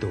2।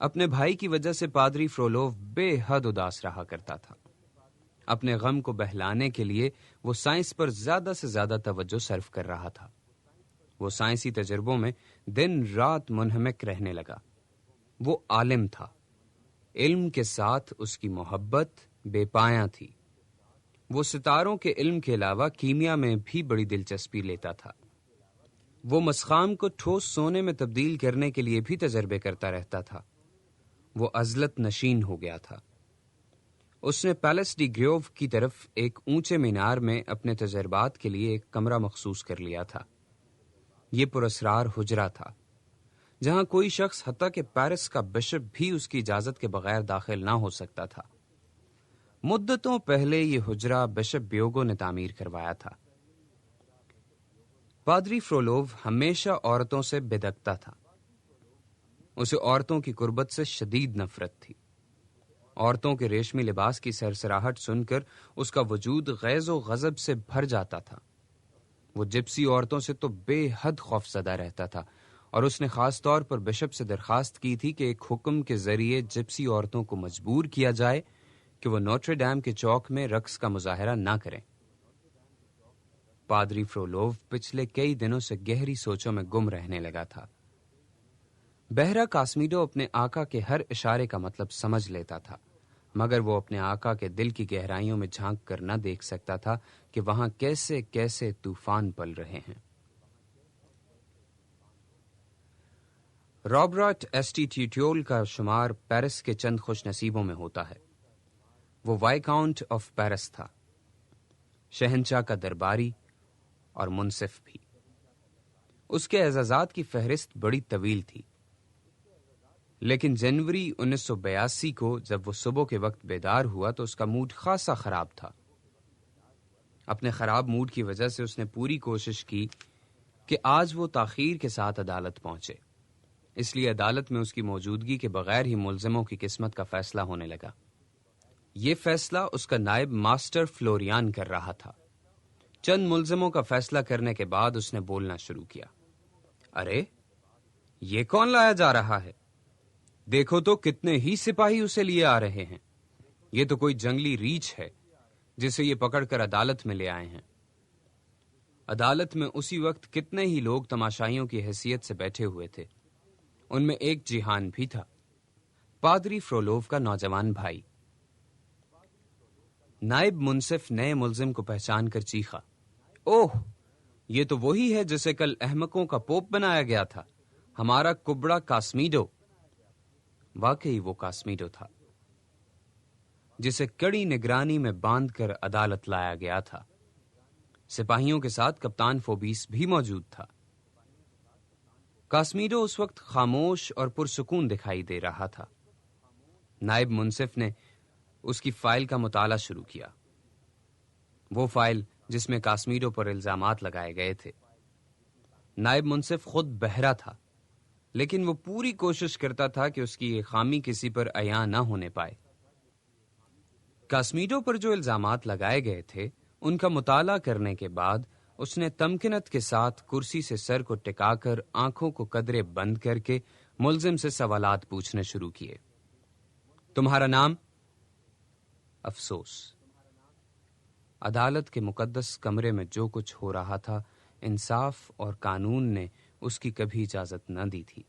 اپنے بھائی کی وجہ سے پادری فرولوف بے حد اداس رہا کرتا تھا۔ اپنے غم کو بہلانے کے لیے وہ سائنس پر زیادہ سے زیادہ توجہ صرف کر رہا تھا۔ وہ سائنسی تجربوں میں دن رات منہمک رہنے لگا۔ وہ عالم تھا۔ علم کے ساتھ اس کی محبت بے پایاں تھی۔ وہ ستاروں کے علم کے علاوہ کیمیا میں بھی بڑی دلچسپی لیتا تھا۔ وہ مسخام کو ٹھوس سونے میں تبدیل کرنے کے لیے بھی تجربے کرتا رہتا تھا۔ وہ عزلت نشین ہو گیا تھا۔ اس نے پیلس ڈی گریوو کی طرف ایک اونچے مینار میں اپنے تجربات کے لیے ایک کمرہ مخصوص کر لیا تھا۔ یہ پراسرار حجرہ تھا جہاں کوئی شخص حتیٰ کہ پیرس کا بشپ بھی اس کی اجازت کے بغیر داخل نہ ہو سکتا تھا۔ مدتوں پہلے یہ حجرہ بشپ بیوگو نے تعمیر کروایا تھا۔ پادری فرولوف ہمیشہ عورتوں سے بدکتا تھا۔ اسے عورتوں کی قربت سے شدید نفرت تھی۔ عورتوں کے ریشمی لباس کی سرسراہٹ سن کر اس کا وجود غیظ و غضب سے بھر جاتا تھا۔ وہ جپسی عورتوں سے تو بے حد خوفزدہ رہتا تھا، اور اس نے خاص طور پر بشپ سے درخواست کی تھی کہ ایک حکم کے ذریعے جپسی عورتوں کو مجبور کیا جائے کہ وہ نوٹر ڈیم کے چوک میں رقص کا مظاہرہ نہ کریں۔ پادری فرولوف پچھلے کئی دنوں سے گہری سوچوں میں گم رہنے لگا تھا۔ بہرا کاسمیڈو اپنے آقا کے ہر اشارے کا مطلب سمجھ لیتا تھا، مگر وہ اپنے آقا کے دل کی گہرائیوں میں جھانک کر نہ دیکھ سکتا تھا کہ وہاں کیسے کیسے طوفان پل رہے ہیں۔ رابرٹ ایسٹیٹیوٹیول کا شمار پیرس کے چند خوش نصیبوں میں ہوتا ہے۔ وہ وائکاؤنٹ آف پیرس تھا، شہنشاہ کا درباری اور منصف بھی۔ اس کے اعزازات کی فہرست بڑی طویل تھی، لیکن جنوری 1982 کو جب وہ صبح کے وقت بیدار ہوا تو اس کا موڈ خاصا خراب تھا۔ اپنے خراب موڈ کی وجہ سے اس نے پوری کوشش کی کہ آج وہ تاخیر کے ساتھ عدالت پہنچے، اس لیے عدالت میں اس کی موجودگی کے بغیر ہی ملزموں کی قسمت کا فیصلہ ہونے لگا۔ یہ فیصلہ اس کا نائب ماسٹر فلوریان کر رہا تھا۔ چند ملزموں کا فیصلہ کرنے کے بعد اس نے بولنا شروع کیا۔ ارے یہ کون لایا جا رہا ہے؟ دیکھو تو کتنے ہی سپاہی اسے لیے آ رہے ہیں۔ یہ تو کوئی جنگلی ریچھ ہے جسے یہ پکڑ کر عدالت میں لے آئے ہیں۔ عدالت میں اسی وقت کتنے ہی لوگ تماشائیوں کی حیثیت سے بیٹھے ہوئے تھے۔ ان میں ایک جیہان بھی تھا، پادری فرولوف کا نوجوان بھائی۔ نائب منصف نئے ملزم کو پہچان کر چیخا، اوہ، یہ تو وہی ہے جسے کل احمقوں کا پوپ بنایا گیا تھا، ہمارا کبڑا کاسمیڈو۔ واقعی وہ کاسمیڈو تھا جسے کڑی نگرانی میں باندھ کر عدالت لایا گیا تھا۔ سپاہیوں کے ساتھ کپتان فوبیس بھی موجود تھا۔ کاسمیڈو اس وقت خاموش اور پرسکون دکھائی دے رہا تھا۔ نائب منصف نے اس کی فائل کا مطالعہ شروع کیا، وہ فائل جس میں کاسمیڈو پر الزامات لگائے گئے تھے۔ نائب منصف خود بہرا تھا، لیکن وہ پوری کوشش کرتا تھا کہ اس کی یہ خامی کسی پر عیاں نہ ہونے پائے۔ کاسمیڈو پر جو الزامات لگائے گئے تھے ان کا مطالعہ کرنے کے بعد اس نے تمکنت کے ساتھ کرسی سے سر کو ٹکا کر آنکھوں کو قدرے بند کر کے ملزم سے سوالات پوچھنے شروع کیے۔ تمہارا نام؟ افسوس، عدالت کے مقدس کمرے میں جو کچھ ہو رہا تھا انصاف اور قانون نے اس کی کبھی اجازت نہ دی تھی۔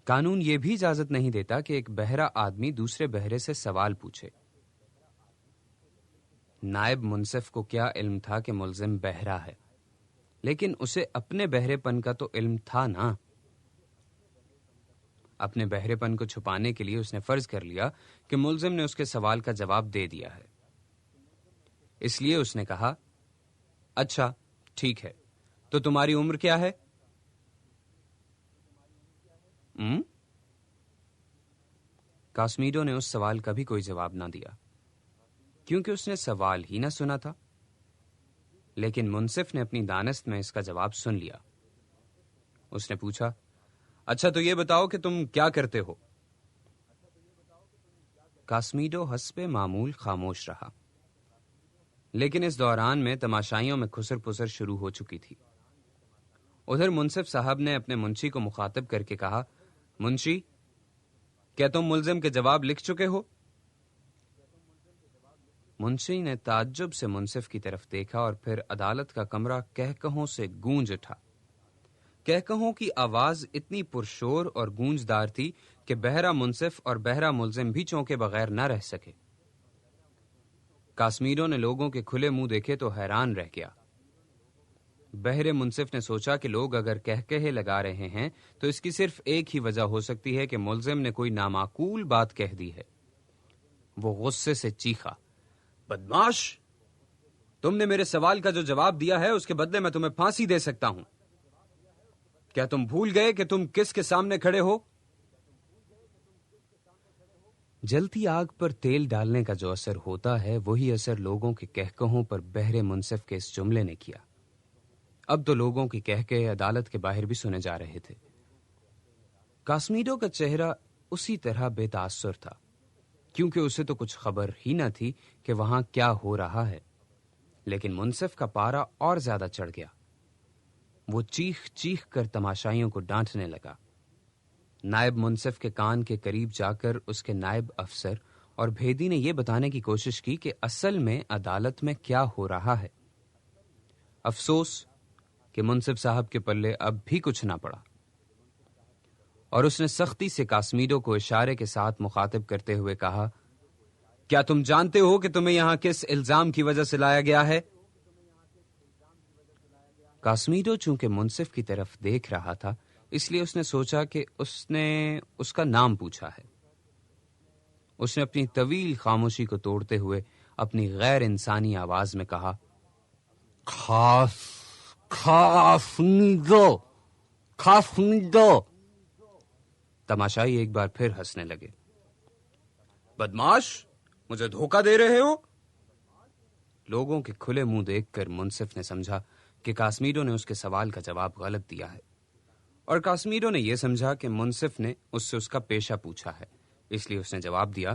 قانون یہ بھی اجازت نہیں دیتا کہ ایک بہرا آدمی دوسرے بہرے سے سوال پوچھے۔ نائب منصف کو کیا علم تھا کہ ملزم بہرا ہے، لیکن اسے اپنے بہرے پن کا تو علم تھا نا۔ اپنے بہرے پن کو چھپانے کے لیے اس نے فرض کر لیا کہ ملزم نے اس کے سوال کا جواب دے دیا ہے، اس لیے اس نے کہا، اچھا ٹھیک ہے، تو تمہاری عمر کیا ہے؟ کاسمیڈو نے اس سوال کا بھی کوئی جواب نہ دیا، کیونکہ اس نے سوال ہی نہ سنا تھا۔ لیکن منصف نے اپنی دانست میں اس کا جواب سن لیا۔ اس نے پوچھا، اچھا تو یہ بتاؤ کہ تم کیا کرتے ہو؟ کاسمیڈو حسب معمول خاموش رہا، لیکن اس دوران میں تماشائیوں میں کھسر پسر شروع ہو چکی تھی۔ ادھر منصف صاحب نے اپنے منشی کو مخاطب کر کے کہا، منشی کیا تم ملزم کے جواب لکھ چکے ہو؟ منشی نے تعجب سے منصف کی طرف دیکھا اور پھر عدالت کا کمرہ کہکہوں سے گونج اٹھا۔ کہکہوں کی آواز اتنی پرشور اور گونجدار تھی کہ بہرا منصف اور بہرا ملزم بھی چونکے بغیر نہ رہ سکے۔ کاسمیرو نے لوگوں کے کھلے منہ دیکھے تو حیران رہ گیا۔ بہرے منصف نے سوچا کہ لوگ اگر کہکہے لگا رہے ہیں تو اس کی صرف ایک ہی وجہ ہو سکتی ہے کہ ملزم نے کوئی نامعقول بات کہہ دی ہے۔ وہ غصے سے چیخا، بدماش! تم نے میرے سوال کا جو جواب دیا ہے اس کے بدلے میں تمہیں پھانسی دے سکتا ہوں۔ کیا تم بھول گئے کہ تم کس کے سامنے کھڑے ہو؟ جلتی آگ پر تیل ڈالنے کا جو اثر ہوتا ہے وہی اثر لوگوں کے کہکہوں پر بہرے منصف کے اس جملے نے کیا۔ اب تو لوگوں کی کہکہے عدالت کے باہر بھی سنے جا رہے تھے۔ کاسمیڈو کا چہرہ اسی طرح بے تاثر تھا، کیونکہ اسے تو کچھ خبر ہی نہ تھی کہ وہاں کیا ہو رہا ہے، لیکن منصف کا پارا اور زیادہ چڑھ گیا۔ وہ چیخ چیخ کر تماشائیوں کو ڈانٹنے لگا۔ نائب منصف کے کان کے قریب جا کر اس کے نائب افسر اور بھیدی نے یہ بتانے کی کوشش کی کہ اصل میں عدالت میں کیا ہو رہا ہے۔ افسوس کہ منصف صاحب کے پلے اب بھی کچھ نہ پڑا، اور اس نے سختی سے کاسمیڈو کو اشارے کے ساتھ مخاطب کرتے ہوئے کہا، کیا تم جانتے ہو کہ تمہیں یہاں کس الزام کی وجہ سے لایا گیا ہے؟ کاسمیڈو چونکہ منصف کی طرف دیکھ رہا تھا اس لیے اس نے سوچا کہ اس نے اس کا نام پوچھا ہے۔ اس نے اپنی طویل خاموشی کو توڑتے ہوئے اپنی غیر انسانی آواز میں کہا، کاسمیڈو۔ تماشائی ایک بار پھر ہنسنے لگے۔ بدماش، مجھے دھوکہ دے رہے ہو؟ لوگوں کے کھلے منہ دیکھ کر منصف نے سمجھا کہ کاسمیڈو نے اس کے سوال کا جواب غلط دیا ہے، اور کاسمیڈو نے یہ سمجھا کہ منصف نے اس سے اس کا پیشہ پوچھا ہے، اس لیے اس نے جواب دیا،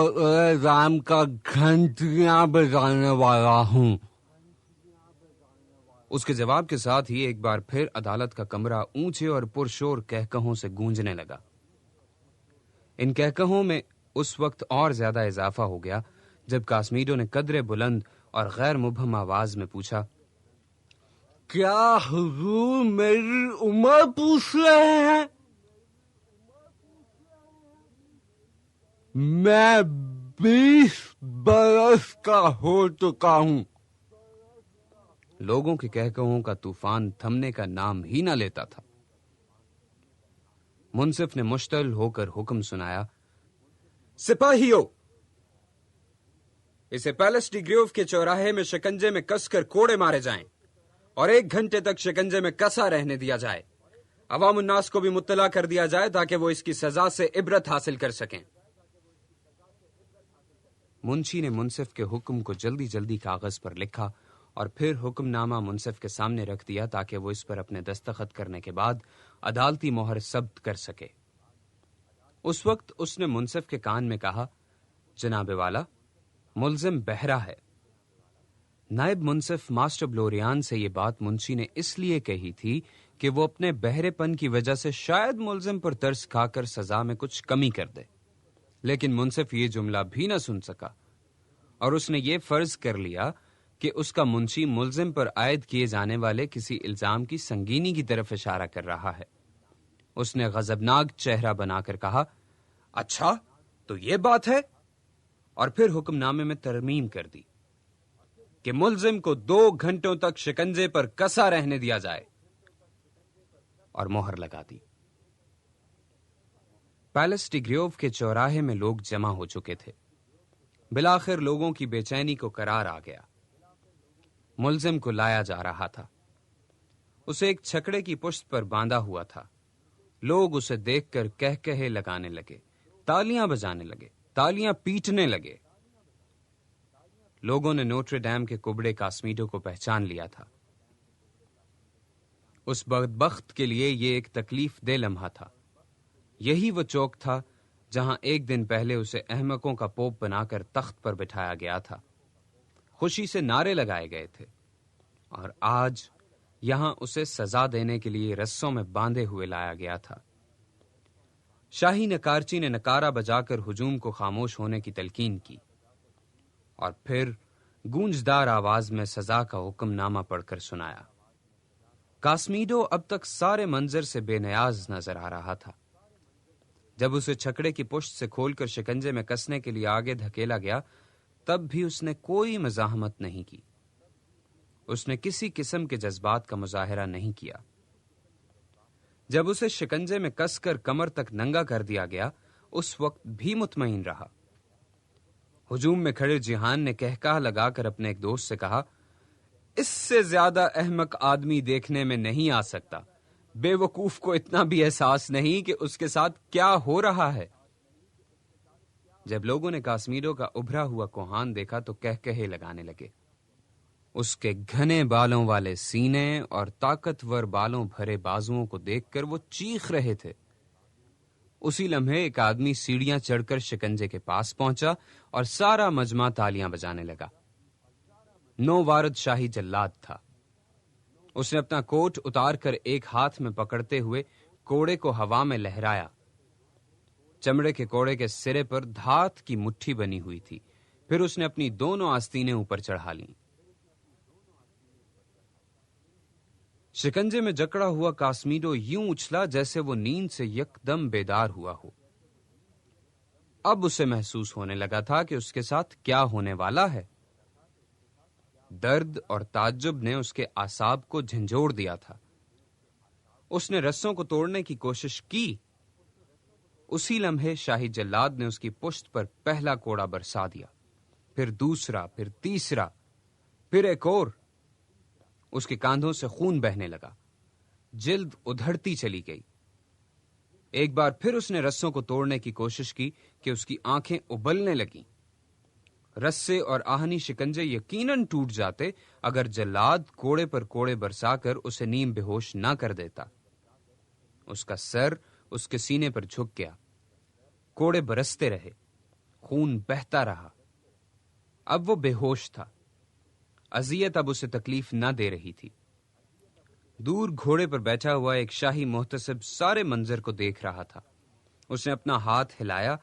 الزام کا گھنٹیاں بجانے والا ہوں۔ اس کے جواب کے ساتھ ہی ایک بار پھر عدالت کا کمرہ اونچے اور پرشور کہکہوں سے گونجنے لگا۔ ان کہکہوں میں اس وقت اور زیادہ اضافہ ہو گیا جب کاسمیڈو نے قدرے بلند اور غیر مبہم آواز میں پوچھا، کیا حضور میری عمر پوچھ رہے ہیں؟ میں 20 برس کا ہو چکا ہوں۔ لوگوں کے کہکہوں کا طوفان تھمنے کا نام ہی نہ لیتا تھا۔ منصف نے مشتعل ہو کر حکم سنایا، سپاہیوں، اسے پیلس ڈی گریوو کے چوراہے میں شکنجے میں کس کر کوڑے مارے جائیں اور 1 گھنٹے تک شکنجے میں کسا رہنے دیا جائے۔ عوام الناس کو بھی مطلع کر دیا جائے تاکہ وہ اس کی سزا سے عبرت حاصل کر سکیں۔ منشی نے منصف کے حکم کو جلدی جلدی کاغذ پر لکھا اور پھر حکم نامہ منصف کے سامنے رکھ دیا تاکہ وہ اس پر اپنے دستخط کرنے کے بعد عدالتی مہر ثبت کر سکے۔ اس وقت اس نے منصف کے کان میں کہا، جناب والا، ملزم بہرا ہے۔ نائب منصف ماسٹر بلوریان سے یہ بات منشی نے اس لیے کہی تھی کہ وہ اپنے بہرے پن کی وجہ سے شاید ملزم پر ترس کھا کر سزا میں کچھ کمی کر دے، لیکن منصف یہ جملہ بھی نہ سن سکا، اور اس نے یہ فرض کر لیا کہ اس کا منشی ملزم پر عائد کیے جانے والے کسی الزام کی سنگینی کی طرف اشارہ کر رہا ہے۔ اس نے غضبناک چہرہ بنا کر کہا، اچھا تو یہ بات ہے، اور پھر حکم نامے میں ترمیم کر دی کہ ملزم کو 2 گھنٹوں تک شکنجے پر کسا رہنے دیا جائے، اور مہر لگا دی۔ پیلس ڈی گریوو کے چوراہے میں لوگ جمع ہو چکے تھے۔ بالآخر لوگوں کی بے چینی کو قرار آ گیا۔ ملزم کو لایا جا رہا تھا۔ اسے ایک چھکڑے کی پشت پر باندھا ہوا تھا۔ لوگ اسے دیکھ کر کہکہے لگانے لگے، تالیاں بجانے لگے، تالیاں پیٹنے لگے۔ لوگوں نے نوٹر ڈیم کے کبڑے کاسمیڈو کو پہچان لیا تھا۔ اس بدبخت کے لیے یہ ایک تکلیف دہ لمحہ تھا۔ یہی وہ چوک تھا جہاں ایک دن پہلے اسے احمقوں کا پوپ بنا کر تخت پر بٹھایا گیا تھا، خوشی سے نعرے لگائے گئے تھے، اور آج یہاں اسے سزا دینے کے لیے رسوں میں باندھے ہوئے لایا گیا تھا۔ شاہی نکارچی نے نکارہ بجا کر ہجوم کو خاموش ہونے کی تلقین کی اور پھر گونجدار آواز میں سزا کا حکم نامہ پڑھ کر سنایا۔ کاسمیڈو اب تک سارے منظر سے بے نیاز نظر آ رہا تھا۔ جب اسے چھکڑے کی پشت سے کھول کر شکنجے میں کسنے کے لیے آگے دھکیلا گیا تب بھی اس نے کوئی مزاحمت نہیں کی۔ اس نے کسی قسم کے جذبات کا مظاہرہ نہیں کیا۔ جب اسے شکنجے میں کس کر کمر تک ننگا کر دیا گیا اس وقت بھی مطمئن رہا۔ ہجوم میں کھڑے جیہان نے کہکہا لگا کر اپنے ایک دوست سے کہا، اس سے زیادہ احمق آدمی دیکھنے میں نہیں آ سکتا۔ بے وقوف کو اتنا بھی احساس نہیں کہ اس کے ساتھ کیا ہو رہا ہے۔ جب لوگوں نے کاسمیڈو کا ابھرا ہوا کوہان دیکھا تو کہکہے لگانے لگے۔ اس کے گھنے بالوں والے سینے اور طاقتور بالوں بھرے بازوؤں کو دیکھ کر وہ چیخ رہے تھے۔ اسی لمحے ایک آدمی سیڑھیاں چڑھ کر شکنجے کے پاس پہنچا اور سارا مجمع تالیاں بجانے لگا۔ نووارد شاہی جلاد تھا۔ اس نے اپنا کوٹ اتار کر ایک ہاتھ میں پکڑتے ہوئے کوڑے کو ہوا میں لہرایا۔ چمڑے کے کوڑے کے سرے پر دھات کی مٹھی بنی ہوئی تھی۔ پھر اس نے اپنی دونوں آستینیں اوپر چڑھا لیں۔ شکنجے میں جکڑا ہوا کاسمیڈو یوں اچھلا جیسے وہ نیند سے یکدم بیدار ہوا ہو۔ اب اسے محسوس ہونے لگا تھا کہ اس کے ساتھ کیا ہونے والا ہے۔ درد اور تعجب نے اس کے اعصاب کو جھنجھوڑ دیا تھا۔ اس نے رسوں کو توڑنے کی کوشش کی۔ اسی لمحے شاہی جلاد نے اس کی پشت پر پہلا کوڑا برسا دیا، پھر دوسرا، پھر تیسرا، پھر ایک اور۔ اس کے کاندھوں سے خون بہنے لگا، جلد ادھڑتی چلی گئی۔ ایک بار پھر اس نے رسوں کو توڑنے کی کوشش کی کہ اس کی آنکھیں ابلنے لگیں۔ رسے اور آہنی شکنجے یقیناً ٹوٹ جاتے اگر جلاد کوڑے پر کوڑے برسا کر اسے نیم بے ہوش نہ کر دیتا۔ اس کا سر اس کے سینے پر جھک گیا۔ کوڑے برستے رہے، خون بہتا رہا۔ اب وہ بے ہوش تھا۔ اذیت اب اسے تکلیف نہ دے رہی تھی۔ دور گھوڑے پر بیٹھا ہوا ایک شاہی محتسب سارے منظر کو دیکھ رہا تھا۔ اس نے اپنا ہاتھ ہلایا،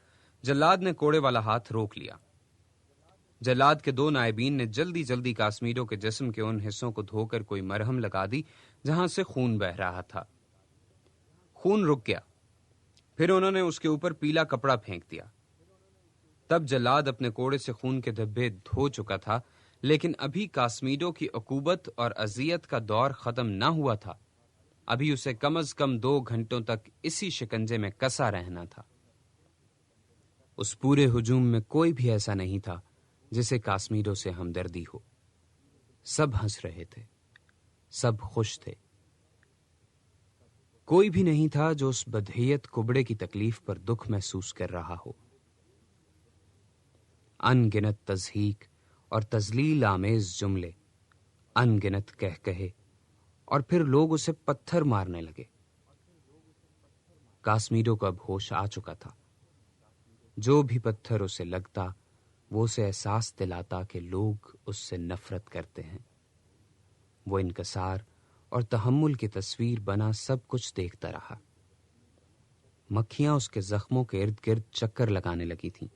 جلاد نے کوڑے والا ہاتھ روک لیا۔ جلاد کے دو نائبین نے جلدی جلدی کاسمیڈو کے جسم کے ان حصوں کو دھو کر کوئی مرہم لگا دی جہاں سے خون بہ رہا تھا۔ خون رک گیا۔ پھر انہوں نے اس کے اوپر پیلا کپڑا پھینک دیا۔ تب جلاد اپنے کوڑے سے خون کے دھبے دھو چکا تھا، لیکن ابھی کاسمیڈو کی عقوبت اور اذیت کا دور ختم نہ ہوا تھا۔ ابھی اسے کم از کم 2 گھنٹوں تک اسی شکنجے میں کسا رہنا تھا۔ اس پورے ہجوم میں کوئی بھی ایسا نہیں تھا جسے کاسمیڈو سے ہمدردی ہو۔ سب ہنس رہے تھے، سب خوش تھے۔ کوئی بھی نہیں تھا جو اس بدحیت کبڑے کی تکلیف پر دکھ محسوس کر رہا ہو۔ ان گنت تضحیک اور تذلیل آمیز جملے، ان گنت کہے اور پھر لوگ اسے پتھر مارنے لگے۔ کاسمیڈو کو اب ہوش آ چکا تھا۔ جو بھی پتھر اسے لگتا وہ اسے احساس دلاتا کہ لوگ اس سے نفرت کرتے ہیں۔ وہ انکسار اور تحمل کی تصویر بنا سب کچھ دیکھتا رہا۔ مکھیاں اس کے زخموں کے ارد گرد چکر لگانے لگی تھیں۔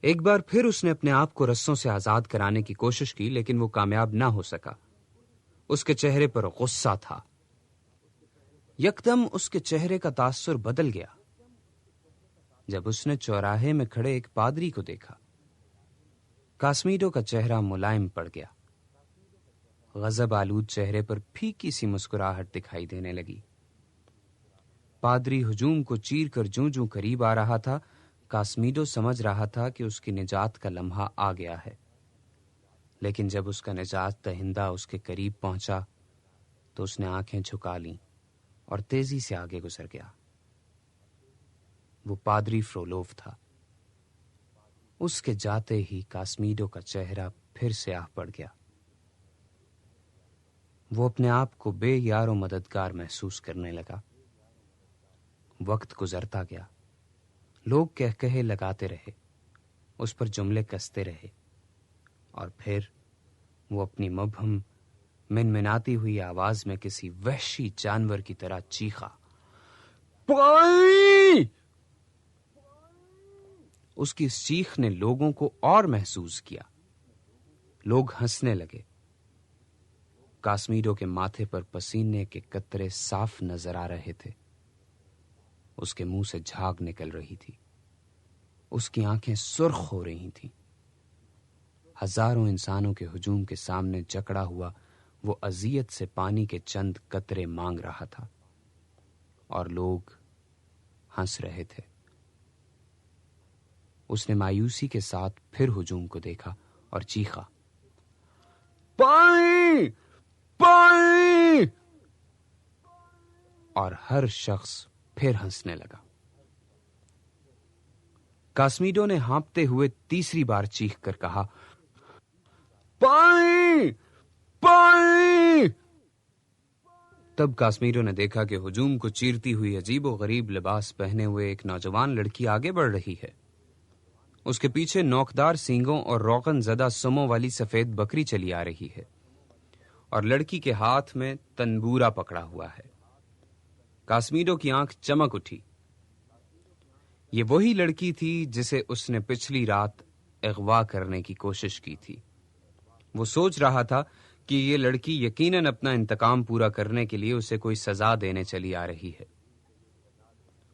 ایک بار پھر اس نے اپنے آپ کو رسوں سے آزاد کرانے کی کوشش کی، لیکن وہ کامیاب نہ ہو سکا۔ اس کے چہرے پر غصہ تھا۔ یکدم اس کے چہرے کا تاثر بدل گیا جب اس نے چوراہے میں کھڑے ایک پادری کو دیکھا۔ کاسمیڈو کا چہرہ ملائم پڑ گیا۔ غضب آلود چہرے پر پھیکی سی مسکراہٹ دکھائی دینے لگی۔ پادری ہجوم کو چیر کر جوں جوں قریب آ رہا تھا، کاسمیڈو سمجھ رہا تھا کہ اس کی نجات کا لمحہ آ گیا ہے، لیکن جب اس کا نجات دہندہ اس کے قریب پہنچا تو اس نے آنکھیں جھکا لیں اور تیزی سے آگے گزر گیا۔ وہ پادری فرولوف تھا۔ اس کے جاتے ہی کاسمیڈو کا چہرہ پھر سیاہ پڑ گیا۔ وہ اپنے آپ کو بے یار و مددگار محسوس کرنے لگا۔ وقت گزرتا گیا۔ لوگ کہے لگاتے رہے، اس پر جملے کستے رہے، اور پھر وہ اپنی مبہم منمناتی ہوئی آواز میں کسی وحشی جانور کی طرح چیخا، پانی! اس کی اس چیخ نے لوگوں کو اور محسوس کیا. لوگ ہنسنے لگے. کاسمیڈو کے ماتھے پر پسینے کے قطرے صاف نظر آ رہے تھے. اس کے منہ سے جھاگ نکل رہی تھی. اس کی آنکھیں سرخ ہو رہی تھیں. ہزاروں انسانوں کے ہجوم کے سامنے جکڑا ہوا وہ اذیت سے پانی کے چند قطرے مانگ رہا تھا اور لوگ ہنس رہے تھے. اس نے مایوسی کے ساتھ پھر ہجوم کو دیکھا اور چیخا، پانی! پانی! اور ہر شخص پھر ہنسنے لگا. کاسمیڈو نے ہانپتے ہوئے تیسری بار چیخ کر کہا، پانی! پانی! تب کاسمیڈو نے دیکھا کہ ہجوم کو چیرتی ہوئی عجیب و غریب لباس پہنے ہوئے ایک نوجوان لڑکی آگے بڑھ رہی ہے. اس کے پیچھے نوکدار سینگوں اور روغن زدہ سموں والی سفید بکری چلی آ رہی ہے اور لڑکی کے ہاتھ میں تنبورا پکڑا ہوا ہے. کاسمیڈو کی آنکھ چمک اٹھی. یہ وہی لڑکی تھی جسے اس نے پچھلی رات اغوا کرنے کی کوشش کی تھی. وہ سوچ رہا تھا کہ یہ لڑکی یقیناً اپنا انتقام پورا کرنے کے لیے اسے کوئی سزا دینے چلی آ رہی ہے.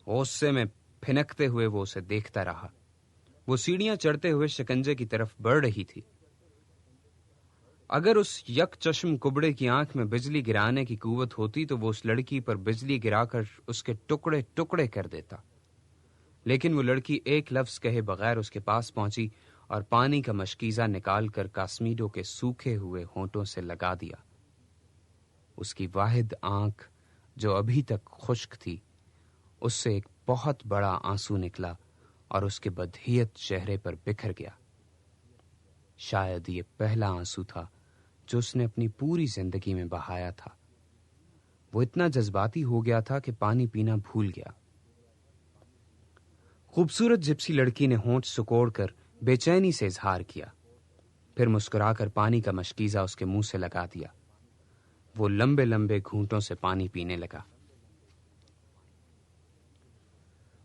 غصے میں پھنکتے ہوئے وہ اسے دیکھتا رہا. وہ سیڑھیاں چڑھتے ہوئے شکنجے کی طرف بڑھ رہی تھی. اگر اس یک چشم کبڑے کی آنکھ میں بجلی گرانے کی قوت ہوتی تو وہ اس لڑکی پر بجلی گرا کر اس کے ٹکڑے ٹکڑے کر دیتا. لیکن وہ لڑکی ایک لفظ کہے بغیر اس کے پاس پہنچی اور پانی کا مشکیزہ نکال کر کاسمیڈو کے سوکھے ہوئے ہونٹوں سے لگا دیا. اس کی واحد آنکھ جو ابھی تک خشک تھی، اس سے ایک بہت بڑا آنسو نکلا اور اس کے بدحیت چہرے پر بکھر گیا. شاید یہ پہلا آنسو تھا جو اس نے اپنی پوری زندگی میں بہایا تھا. وہ اتنا جذباتی ہو گیا تھا کہ پانی پینا بھول گیا. خوبصورت جپسی لڑکی نے ہونٹ سکوڑ کر بے چینی سے اظہار کیا، پھر مسکرا کر پانی کا مشکیزہ اس کے منہ سے لگا دیا. وہ لمبے لمبے گھونٹوں سے پانی پینے لگا.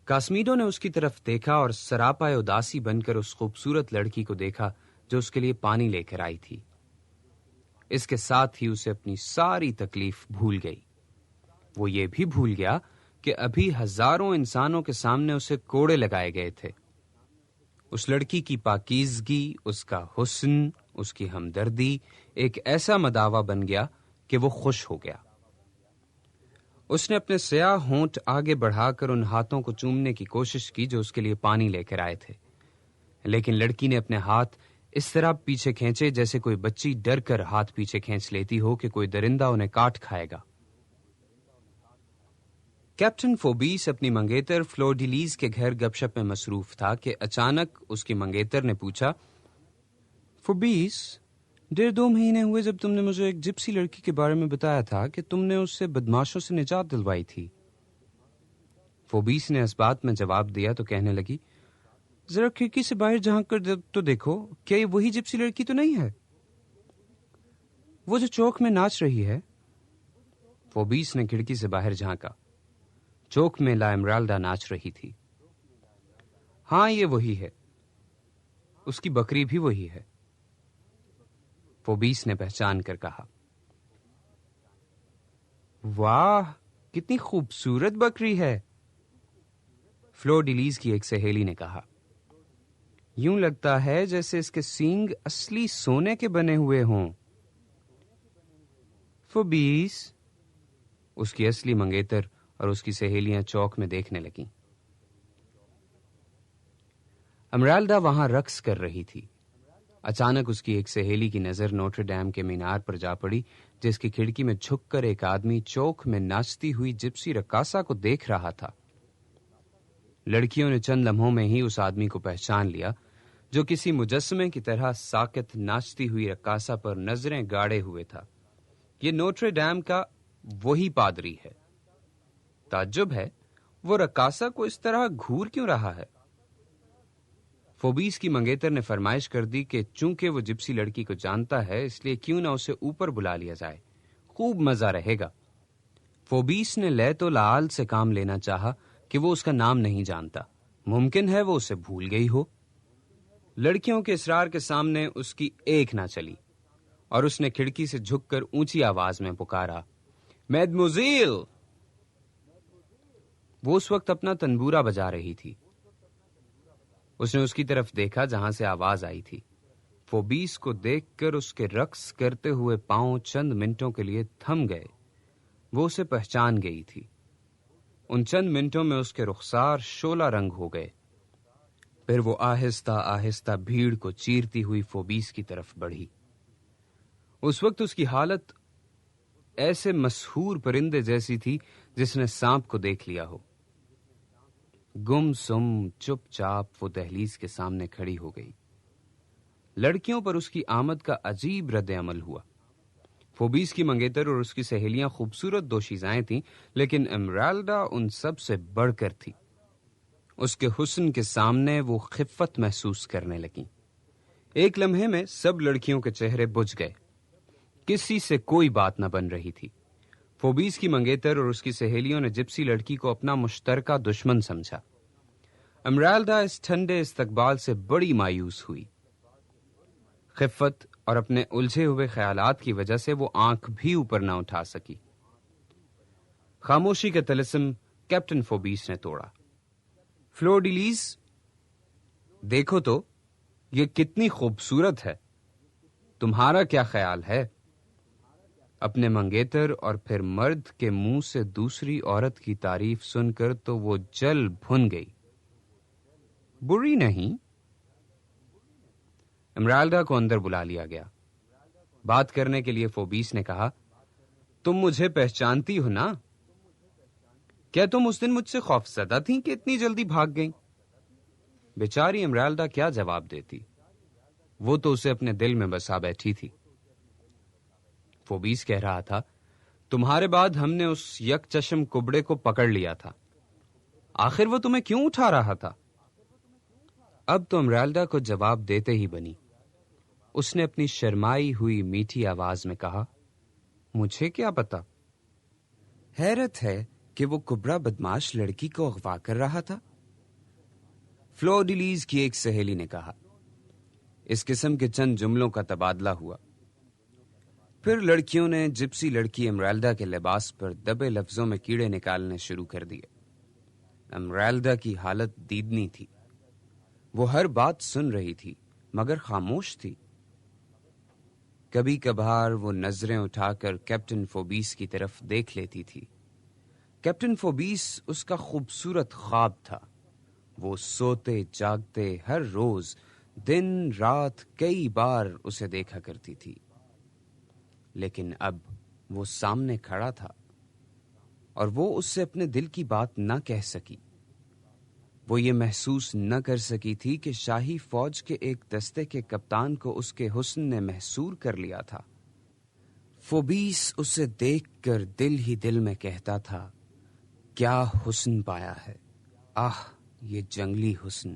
کاسمیڈو نے اس کی طرف دیکھا اور سراپا اداسی بن کر اس خوبصورت لڑکی کو دیکھا جو اس کے لیے پانی لے کر آئی تھی. اس کے ساتھ ہی اسے اپنی ساری تکلیف بھول گئی. وہ یہ بھی بھول گیا کہ ابھی ہزاروں انسانوں کے سامنے اسے کوڑے لگائے گئے تھے. اس لڑکی کی پاکیزگی، اس کا حسن، اس کی ہمدردی ایک ایسا مداوا بن گیا کہ وہ خوش ہو گیا. اس نے اپنے سیاہ ہونٹ آگے بڑھا کر ان ہاتھوں کو چومنے کی کوشش کی جو اس کے لیے پانی لے کر آئے تھے، لیکن لڑکی نے اپنے ہاتھ اس طرح پیچھے کھینچے جیسے کوئی بچی ڈر کر ہاتھ پیچھے کھینچ لیتی ہو کہ کوئی درندہ انہیں کاٹ کھائے گا. کیپٹن فوبیس اپنی منگیتر فلوڈیلیز کے گھر گپ شپ میں مصروف تھا کہ اچانک اس کی منگیتر نے پوچھا، فوبیس، 1.5 مہینے ہوئے جب تم نے مجھے ایک جپسی لڑکی کے بارے میں بتایا تھا کہ تم نے اس سے بدماشوں سے نجات دلوائی تھی. فوبیس نے اس بات میں جواب دیا تو کہنے لگی، ذرا کھڑکی سے باہر جھانک کر تو دیکھو، کیا یہ وہی جپسی لڑکی تو نہیں ہے وہ جو چوک میں ناچ رہی ہے؟ فوبیس نے کھڑکی سے باہر جھانکا. چوک میں لا ایمرالڈا ناچ رہی تھی. ہاں، یہ وہی ہے. اس کی بکری بھی وہی ہے. فوبیس نے پہچان کر کہا. واہ، کتنی خوبصورت بکری ہے، فلوڈیلیز کی ایک سہیلی نے کہا. یوں لگتا ہے جیسے اس کے سینگ اصلی سونے کے بنے ہوئے ہوں. فوبیس، اس کی اصلی منگیتر اور اس کی سہیلیاں چوک میں دیکھنے لگیں. امرالڈا وہاں رقص کر رہی تھی. اچانک اس کی ایک سہیلی کی نظر نوٹر ڈیم کے مینار پر جا پڑی، جس کی کھڑکی میں جھک کر ایک آدمی چوک میں ناچتی ہوئی جپسی رقاصہ کو دیکھ رہا تھا. لڑکیوں نے چند لمحوں میں ہی اس آدمی کو پہچان لیا جو کسی مجسمے کی طرح ساکت ناچتی ہوئی رقاصہ پر نظریں گاڑے ہوئے تھا. یہ نوٹر ڈیم کا وہی پادری ہے. تعجب ہے، وہ رقاصہ کو اس طرح گھور کیوں رہا ہے؟ فوبیس کی منگیتر نے فرمائش کر دی کہ چونکہ وہ جپسی لڑکی کو جانتا ہے اس لیے کیوں نہ اسے اوپر بلا لیا جائے، خوب مزہ رہے گا. فوبیس نے لیت و لعال سے کام لینا چاہا کہ وہ اس کا نام نہیں جانتا، ممکن ہے وہ اسے بھول گئی ہو۔ لڑکیوں کے اصرار کے سامنے اس کی ایک نہ چلی اور اس نے کھڑکی سے جھک کر اونچی آواز میں پکارا، میڈموزیل! وہ اس وقت اپنا تنبورہ بجا رہی تھی۔ اس نے اس کی طرف دیکھا جہاں سے آواز آئی تھی۔ فوبیس کو دیکھ کر اس کے رقص کرتے ہوئے پاؤں چند منٹوں کے لیے تھم گئے۔ وہ اسے پہچان گئی تھی۔ ان چند منٹوں میں اس کے رخسار شعلہ رنگ ہو گئے۔ پھر وہ آہستہ آہستہ بھیڑ کو چیرتی ہوئی فوبیس کی طرف بڑھی۔ اس وقت اس کی حالت ایسے مسحور پرندے جیسی تھی جس نے سانپ کو دیکھ لیا ہو۔ گم سم چپ چاپ وہ دہلیز کے سامنے کھڑی ہو گئی۔ لڑکیوں پر اس کی آمد کا عجیب رد عمل ہوا۔ فوبیس کی منگیتر اور اس کی سہیلیاں خوبصورت دوشیزائیں تھیں، لیکن ایمرالڈا ان سب سے بڑھ کر تھی۔ اس کے حسن کے سامنے وہ خفت محسوس کرنے لگیں۔ ایک لمحے میں سب لڑکیوں کے چہرے بجھ گئے۔ کسی سے کوئی بات نہ بن رہی تھی۔ فوبیس کی منگیتر اور اس کی سہیلیوں نے جپسی لڑکی کو اپنا مشترکہ دشمن سمجھا۔ ایمرالڈا اس ٹھنڈے استقبال سے بڑی مایوس ہوئی۔ خفت اور اپنے الجھے ہوئے خیالات کی وجہ سے وہ آنکھ بھی اوپر نہ اٹھا سکی۔ خاموشی کا طلسم کیپٹن فوبیس نے توڑا۔ فلوڈیلیز، دیکھو تو یہ کتنی خوبصورت ہے، تمہارا کیا خیال ہے؟ اپنے منگیتر اور پھر مرد کے منہ سے دوسری عورت کی تعریف سن کر تو وہ جل بھن گئی۔ بری نہیں؟ ایمرالڈا کو اندر بلا لیا گیا۔ بات کرنے کے لیے فوبیس نے کہا، تم مجھے پہچانتی ہو نا؟ کیا تم اس دن مجھ سے خوفزدہ تھیں کہ اتنی جلدی بھاگ گئیں؟ بیچاری ایمرالڈا کیا جواب دیتی؟ وہ تو اسے اپنے دل میں بسا بیٹھی تھی۔ فوبیس کہہ رہا تھا، تمہارے بعد ہم نے اس یک چشم کبڑے کو پکڑ لیا تھا، آخر وہ تمہیں کیوں اٹھا رہا تھا؟ اب تو ایمرالڈا کو جواب دیتے ہی بنی۔ اس نے اپنی شرمائی ہوئی میٹھی آواز میں کہا، مجھے کیا پتا؟ حیرت ہے کہ وہ کبرا بدماش لڑکی کو اغوا کر رہا تھا، فلوڈیلیز کی ایک سہیلی نے کہا۔ اس قسم کے چند جملوں کا تبادلہ ہوا۔ پھر لڑکیوں نے جپسی لڑکی ایمرالڈا کے لباس پر دبے لفظوں میں کیڑے نکالنے شروع کر دیے۔ ایمرالڈا کی حالت دیدنی تھی۔ وہ ہر بات سن رہی تھی مگر خاموش تھی۔ کبھی کبھار وہ نظریں اٹھا کر کیپٹن فوبیس کی طرف دیکھ لیتی تھی۔ کیپٹن فوبیس اس کا خوبصورت خواب تھا۔ وہ سوتے جاگتے ہر روز دن رات کئی بار اسے دیکھا کرتی تھی، لیکن اب وہ سامنے کھڑا تھا اور وہ اس سے اپنے دل کی بات نہ کہہ سکی۔ وہ یہ محسوس نہ کر سکی تھی کہ شاہی فوج کے ایک دستے کے کپتان کو اس کے حسن نے محصور کر لیا تھا۔ فوبیس اسے دیکھ کر دل ہی دل میں کہتا تھا، کیا حسن پایا ہے، آہ یہ جنگلی حسن۔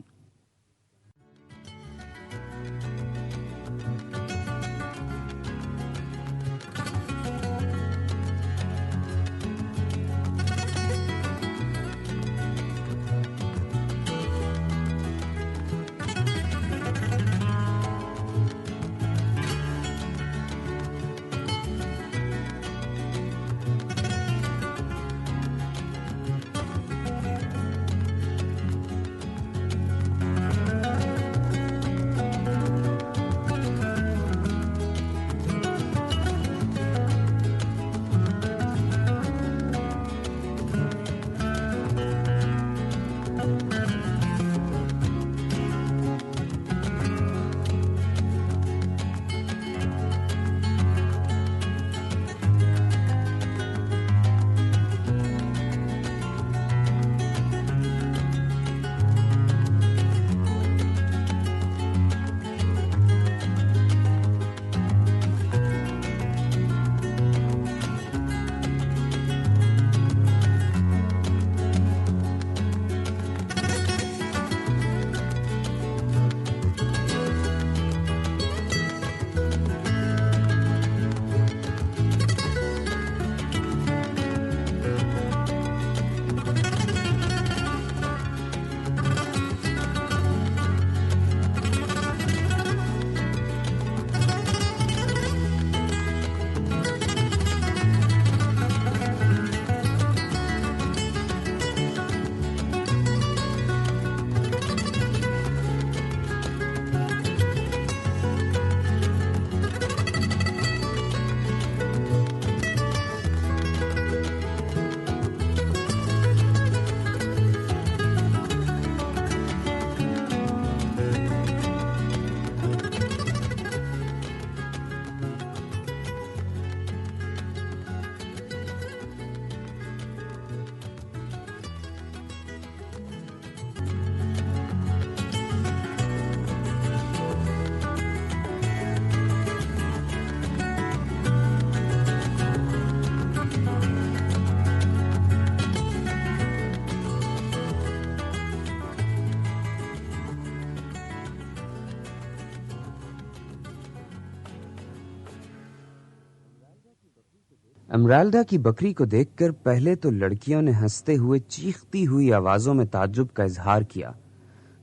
امرالڈا کی بکری کو دیکھ کر پہلے تو لڑکیوں نے ہنستے ہوئے چیختی ہوئی آوازوں میں تعجب کا اظہار کیا،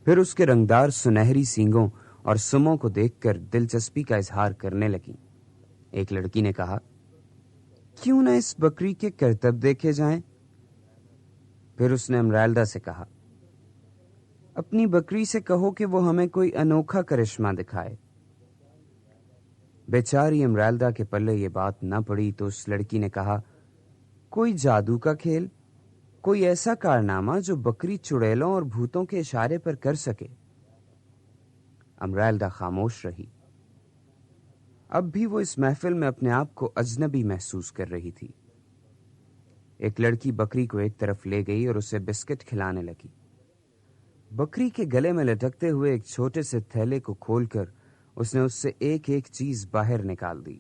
پھر اس کے رنگدار سنہری سینگوں اور سموں کو دیکھ کر دلچسپی کا اظہار کرنے لگیں۔ ایک لڑکی نے کہا، کیوں نہ اس بکری کے کرتب دیکھے جائیں؟ پھر اس نے امرالڈا سے کہا، اپنی بکری سے کہو کہ وہ ہمیں کوئی انوکھا کرشمہ دکھائے۔ بیچاری امرالڈا کے پلے یہ بات نہ پڑی تو اس لڑکی نے کہا، کوئی جادو کا کھیل، کوئی ایسا کارنامہ جو بکری چڑیلوں اور بھوتوں کے اشارے پر کر سکے۔ امرالڈا خاموش رہی۔ اب بھی وہ اس محفل میں اپنے آپ کو اجنبی محسوس کر رہی تھی۔ ایک لڑکی بکری کو ایک طرف لے گئی اور اسے بسکٹ کھلانے لگی۔ بکری کے گلے میں لٹکتے ہوئے ایک چھوٹے سے تھیلے کو کھول کر اس نے اس سے ایک ایک چیز باہر نکال دی۔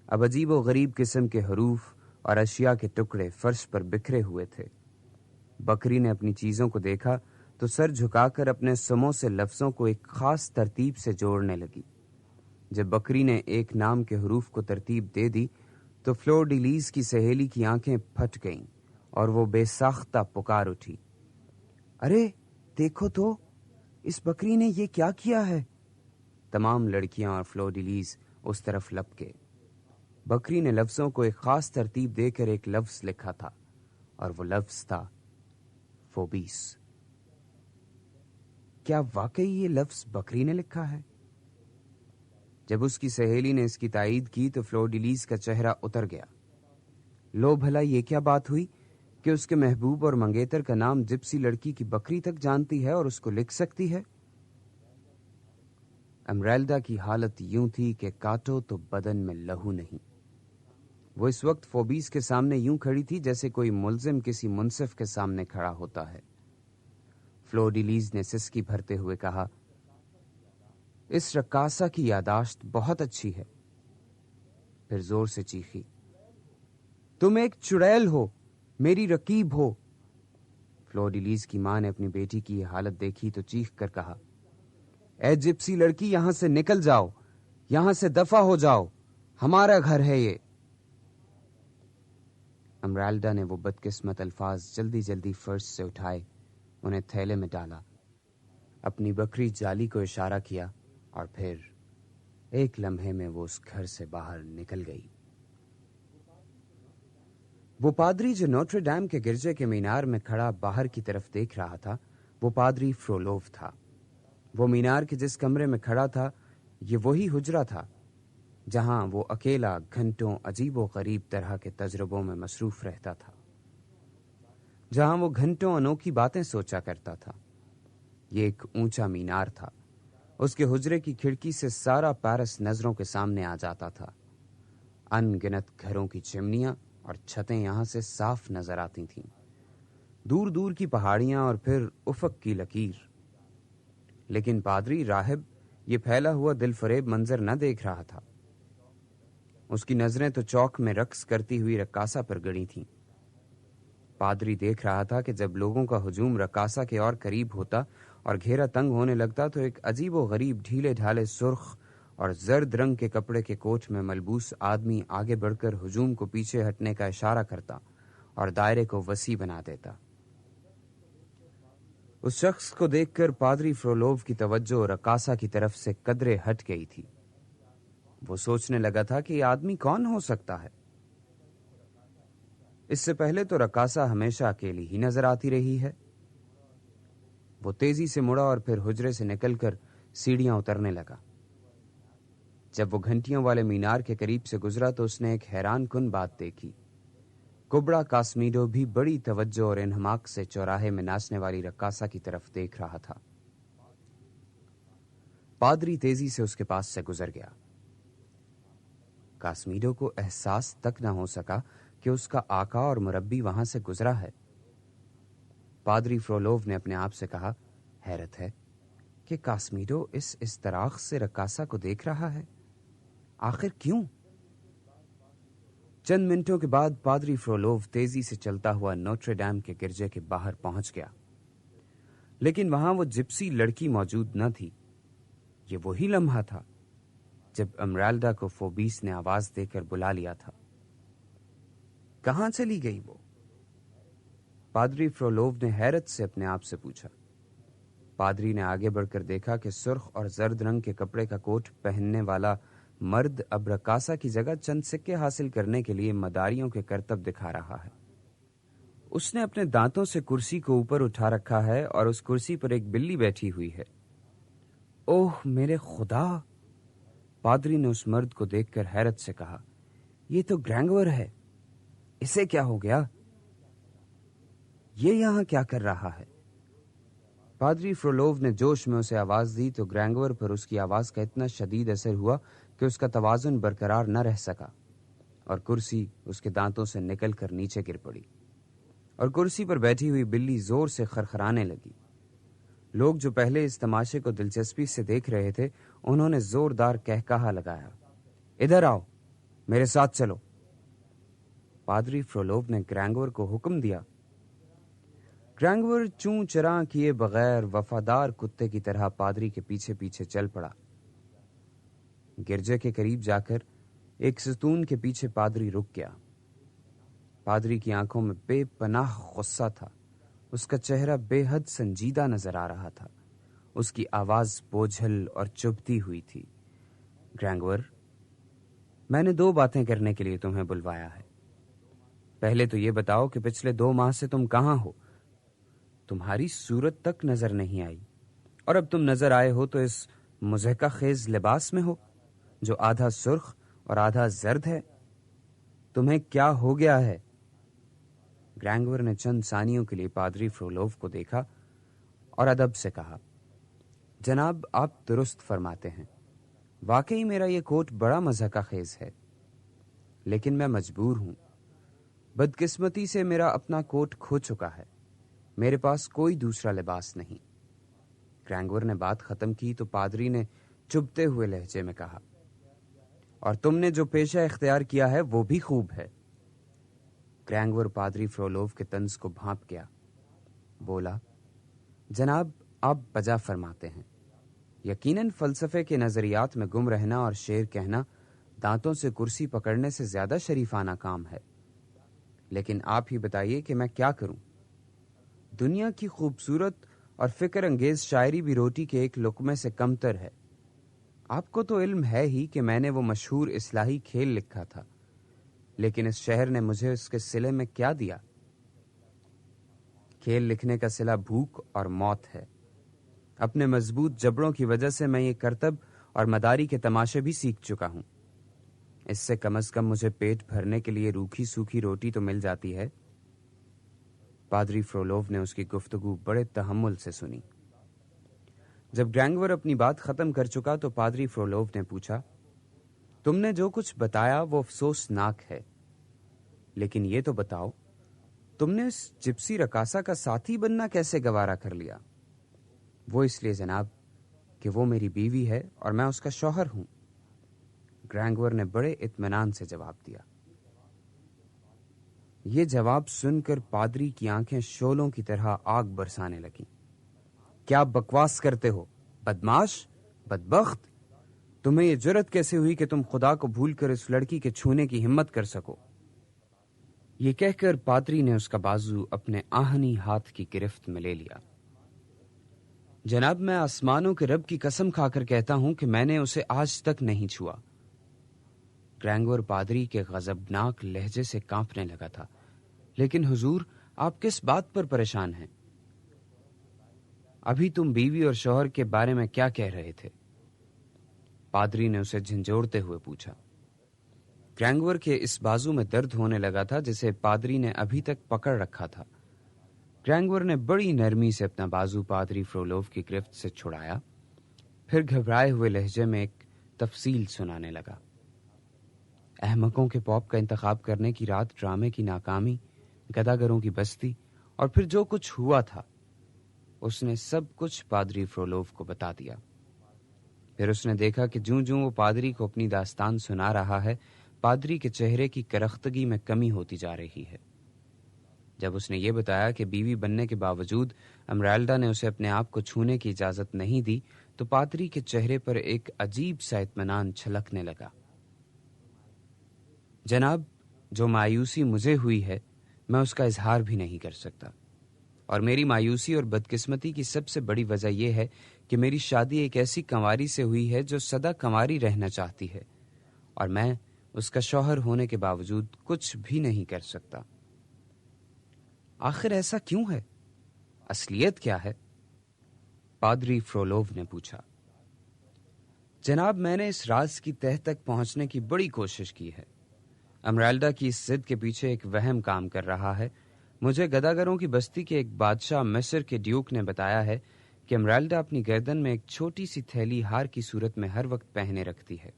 اب عجیب و غریب قسم کے حروف اور اشیاء کے ٹکڑے فرش پر بکھرے ہوئے تھے۔ بکری نے اپنی چیزوں کو دیکھا تو سر جھکا کر اپنے سموں سے لفظوں کو ایک خاص ترتیب سے جوڑنے لگی۔ جب بکری نے ایک نام کے حروف کو ترتیب دے دی تو فلور ڈی لیز کی سہیلی کی آنکھیں پھٹ گئیں اور وہ بے ساختہ پکار اٹھی، ارے دیکھو تو، اس بکری نے یہ کیا کیا ہے؟ تمام لڑکیاں اور فلور ڈی لیز اس طرف لپکے۔ بکری نے لفظوں کو ایک خاص ترتیب دے کر ایک لفظ لکھا تھا، اور وہ لفظ تھا فوبیس۔ کیا واقعی یہ لفظ بکری نے لکھا ہے؟ جب اس کی سہیلی نے اس کی تائید کی تو فلور ڈی لیز کا چہرہ اتر گیا۔ لو بھلا یہ کیا بات ہوئی کہ اس کے محبوب اور منگیتر کا نام جپسی لڑکی کی بکری تک جانتی ہے اور اس کو لکھ سکتی ہے؟ امرالڈا کی حالت یوں تھی کہ کاٹو تو بدن میں لہو نہیں۔ وہ اس وقت فوبیس کے سامنے یوں کھڑی تھی جیسے کوئی ملزم کسی منصف کے سامنے کھڑا ہوتا ہے۔ فلور ڈی لیز نے سسکی بھرتے ہوئے کہا، اس رقاصہ کی یاداشت بہت اچھی ہے۔ پھر زور سے چیخی، تم ایک چڑیل ہو، میری رقیب ہو۔ فلور ڈی لیز کی ماں نے اپنی بیٹی کی یہ حالت دیکھی تو چیخ کر کہا، اے جپسی لڑکی، یہاں سے نکل جاؤ، یہاں سے دفع ہو جاؤ، ہمارا گھر ہے یہ۔ امرالڈا نے وہ بدقسمت الفاظ جلدی جلدی فرش سے اٹھائے، انہیں تھیلے میں ڈالا، اپنی بکری جالی کو اشارہ کیا اور پھر ایک لمحے میں وہ اس گھر سے باہر نکل گئی۔ وہ پادری جو نوٹر ڈیم کے گرجے کے مینار میں کھڑا باہر کی طرف دیکھ رہا تھا، وہ پادری فرولوو تھا۔ وہ مینار کے جس کمرے میں کھڑا تھا، یہ وہی حجرہ تھا جہاں وہ اکیلا گھنٹوں عجیب و غریب طرح کے تجربوں میں مصروف رہتا تھا، جہاں وہ گھنٹوں انوکھی باتیں سوچا کرتا تھا۔ یہ ایک اونچا مینار تھا۔ اس کے حجرے کی کھڑکی سے سارا پیرس نظروں کے سامنے آ جاتا تھا۔ ان گنت گھروں کی چمنیاں اور چھتیں یہاں سے صاف نظر آتی تھیں، دور دور کی پہاڑیاں اور پھر افق کی لکیر۔ لیکن پادری راہب یہ پھیلا ہوا دل فریب منظر نہ دیکھ رہا تھا۔ اس کی نظریں تو چوک میں رقص کرتی ہوئی رقاصہ پر گڑی تھیں۔ پادری دیکھ رہا تھا کہ جب لوگوں کا ہجوم رقاصہ کے اور قریب ہوتا اور گھیرا تنگ ہونے لگتا تو ایک عجیب و غریب ڈھیلے ڈھالے سرخ اور زرد رنگ کے کپڑے کے کوٹ میں ملبوس آدمی آگے بڑھ کر ہجوم کو پیچھے ہٹنے کا اشارہ کرتا اور دائرے کو وسیع بنا دیتا۔ اس شخص کو دیکھ کر پادری فرولوو کی توجہ رقاصہ کی طرف سے قدرے ہٹ گئی تھی۔ وہ سوچنے لگا تھا کہ یہ آدمی کون ہو سکتا ہے؟ اس سے پہلے تو رقاصہ ہمیشہ اکیلی ہی نظر آتی رہی ہے۔ وہ تیزی سے مڑا اور پھر حجرے سے نکل کر سیڑھیاں اترنے لگا۔ جب وہ گھنٹیوں والے مینار کے قریب سے گزرا تو اس نے ایک حیران کن بات دیکھی۔ کبڑا کاسمیڈو بھی بڑی توجہ اور انہماک سے چوراہے میں ناچنے والی رقاصہ کی طرف دیکھ رہا تھا۔ پادری تیزی سے اس کے پاس سے گزر گیا۔ کاسمیڈو کو احساس تک نہ ہو سکا کہ اس کا آقا اور مربی وہاں سے گزرا ہے۔ پادری فرولوو نے اپنے آپ سے کہا، حیرت ہے کہ کاسمیڈو اس اضطراق سے رقاصہ کو دیکھ رہا ہے، آخر کیوں؟ چند منٹوں کے بعد پادری فرولوو تیزی سے چلتا ہوا نوٹر ڈیم کے گرجے کے باہر پہنچ گیا، لیکن وہاں وہ جپسی لڑکی موجود نہ تھی۔ یہ وہی لمحہ تھا جب امرالڈا کو فوبیس نے آواز دے کر بلا لیا تھا۔ کہاں چلی گئی وہ؟ پادری فرولوو نے حیرت سے اپنے آپ سے پوچھا۔ پادری نے آگے بڑھ کر دیکھا کہ سرخ اور زرد رنگ کے کپڑے کا کوٹ پہننے والا مرد اب رقاصہ کی جگہ چند سکے حاصل کرنے کے لیے مداریوں کے کرتب دکھا رہا ہے۔ اس نے اپنے دانتوں سے کرسی کو اوپر اٹھا رکھا ہے اور اس کرسی پر ایک بلی بیٹھی ہوئی ہے۔ اوہ میرے خدا! پادری نے اس مرد کو دیکھ کر حیرت سے کہا، یہ تو گرینگور ہے۔ اسے کیا ہو گیا؟ یہ یہاں کیا کر رہا ہے؟ پادری فرولوو نے جوش میں اسے آواز دی تو گرینگور پر اس کی آواز کا اتنا شدید اثر ہوا کہ اس کا توازن برقرار نہ رہ سکا اور کرسی اس کے دانتوں سے نکل کر نیچے گر پڑی اور کرسی پر بیٹھی ہوئی بلی زور سے خرخرانے لگی۔ لوگ جو پہلے اس تماشے کو دلچسپی سے دیکھ رہے تھے انہوں نے زوردار کہکہا لگایا، ادھر آؤ، میرے ساتھ چلو۔ پادری فرولوو نے گرینگور کو حکم دیا۔ گرینگور چوں چراں کیے بغیر وفادار کتے کی طرح پادری کے پیچھے پیچھے چل پڑا۔ گرجے کے قریب جا کر ایک ستون کے پیچھے پادری رک گیا۔ پادری کی آنکھوں میں بے پناہ غصہ تھا، اس کا چہرہ بے حد سنجیدہ نظر آ رہا تھا، اس کی آواز بوجھل اور چبھتی ہوئی تھی۔ گرینگور، میں نے 2 باتیں کرنے کے لیے تمہیں بلوایا ہے۔ پہلے تو یہ بتاؤ کہ پچھلے 2 ماہ سے تم کہاں ہو؟ تمہاری صورت تک نظر نہیں آئی، اور اب تم نظر آئے ہو تو اس مضحکہ خیز لباس میں ہو جو آدھا سرخ اور آدھا زرد ہے۔ تمہیں کیا ہو گیا ہے؟ گرینگور نے چند ثانیوں کے لیے پادری فرولوو کو دیکھا اور ادب سے کہا، جناب آپ درست فرماتے ہیں، واقعی میرا یہ کوٹ بڑا مضحکہ خیز ہے، لیکن میں مجبور ہوں۔ بدقسمتی سے میرا اپنا کوٹ کھو چکا ہے، میرے پاس کوئی دوسرا لباس نہیں۔ گرینگور نے بات ختم کی تو پادری نے چبھتے ہوئے لہجے میں کہا، اور تم نے جو پیشہ اختیار کیا ہے وہ بھی خوب ہے۔ گرینگور پادری فرولوو کے طنز کو بھانپ گیا، بولا، جناب آپ بجا فرماتے ہیں، یقیناً فلسفے کے نظریات میں گم رہنا اور شعر کہنا دانتوں سے کرسی پکڑنے سے زیادہ شریفانہ کام ہے، لیکن آپ ہی بتائیے کہ میں کیا کروں؟ دنیا کی خوبصورت اور فکر انگیز شاعری بھی روٹی کے ایک لقمے سے کمتر ہے۔ آپ کو تو علم ہے ہی کہ میں نے وہ مشہور اصلاحی کھیل لکھا تھا، لیکن اس شہر نے مجھے اس کے صلے میں کیا دیا؟ کھیل لکھنے کا صلہ بھوک اور موت ہے۔ اپنے مضبوط جبڑوں کی وجہ سے میں یہ کرتب اور مداری کے تماشے بھی سیکھ چکا ہوں۔ اس سے کم از کم مجھے پیٹ بھرنے کے لیے روکھی سوکھی روٹی تو مل جاتی ہے۔ پادری فرولوو نے اس کی گفتگو بڑے تحمل سے سنی۔ جب گرینگور اپنی بات ختم کر چکا تو پادری فرولوو نے پوچھا، تم نے جو کچھ بتایا وہ افسوسناک ہے، لیکن یہ تو بتاؤ تم نے اس جپسی رقاصہ کا ساتھی بننا کیسے گوارا کر لیا؟ وہ اس لیے جناب کہ وہ میری بیوی ہے اور میں اس کا شوہر ہوں، گرینگور نے بڑے اطمینان سے جواب دیا۔ یہ جواب سن کر پادری کی آنکھیں شعلوں کی طرح آگ برسانے لگیں۔ کیا بکواس کرتے ہو بدماش، بدبخت! تمہیں یہ جرت کیسے ہوئی کہ تم خدا کو بھول کر اس لڑکی کے چھونے کی ہمت کر سکو؟ یہ کہہ کر پادری نے اس کا بازو اپنے آہنی ہاتھ کی گرفت میں لے لیا۔ جناب میں آسمانوں کے رب کی قسم کھا کر کہتا ہوں کہ میں نے اسے آج تک نہیں چھوا۔ گرینگور پادری کے غضبناک لہجے سے کانپنے لگا تھا۔ لیکن حضور، آپ کس بات پر پریشان ہیں؟ ابھی تم بیوی اور شوہر کے بارے میں کیا کہہ رہے تھے؟ پادری نے اسے جھنجھوڑتے ہوئے پوچھا۔ گرینگور کے اس بازو میں درد ہونے لگا تھا جسے پادری نے ابھی تک پکڑ رکھا تھا۔ گرینگور نے بڑی نرمی سے اپنا بازو پادری فرولوو کی گرفت سے چھڑایا، پھر گھبرائے ہوئے لہجے میں ایک تفصیل سنانے لگا۔ احمقوں کے پاپ کا انتخاب کرنے کی رات، ڈرامے کی ناکامی، گداگروں کی بستی، اور پھر جو کچھ ہوا تھا اس نے سب کچھ پادری فرولوو کو بتا دیا۔ پھر اس نے دیکھا کہ جوں جوں وہ پادری کو اپنی داستان سنا رہا ہے، پادری کے چہرے کی کرختگی میں کمی ہوتی جا رہی ہے۔ جب اس نے یہ بتایا کہ بیوی بننے کے باوجود امریلڈا نے اسے اپنے آپ کو چھونے کی اجازت نہیں دی تو پادری کے چہرے پر ایک عجیب سا اطمینان چھلکنے لگا۔ جناب، جو مایوسی مجھے ہوئی ہے میں اس کا اظہار بھی نہیں کر سکتا، اور میری مایوسی اور بدقسمتی کی سب سے بڑی وجہ یہ ہے کہ میری شادی ایک ایسی کنواری سے ہوئی ہے جو سدا کنواری رہنا چاہتی ہے، اور میں اس کا شوہر ہونے کے باوجود کچھ بھی نہیں کر سکتا۔ آخر ایسا کیوں ہے؟ اصلیت کیا ہے؟ پادری فرولوو نے پوچھا۔ جناب، میں نے اس راز کی تہہ تک پہنچنے کی بڑی کوشش کی ہے۔ امرالڈا کی اس ضد کے پیچھے ایک وہم کام کر رہا ہے۔ مجھے گداگروں کی بستی کے ایک بادشاہ مصر کے ڈیوک نے بتایا ہے کہ امرالڈا اپنی گردن میں ایک چھوٹی سی تھیلی ہار کی صورت میں ہر وقت پہنے رکھتی ہے۔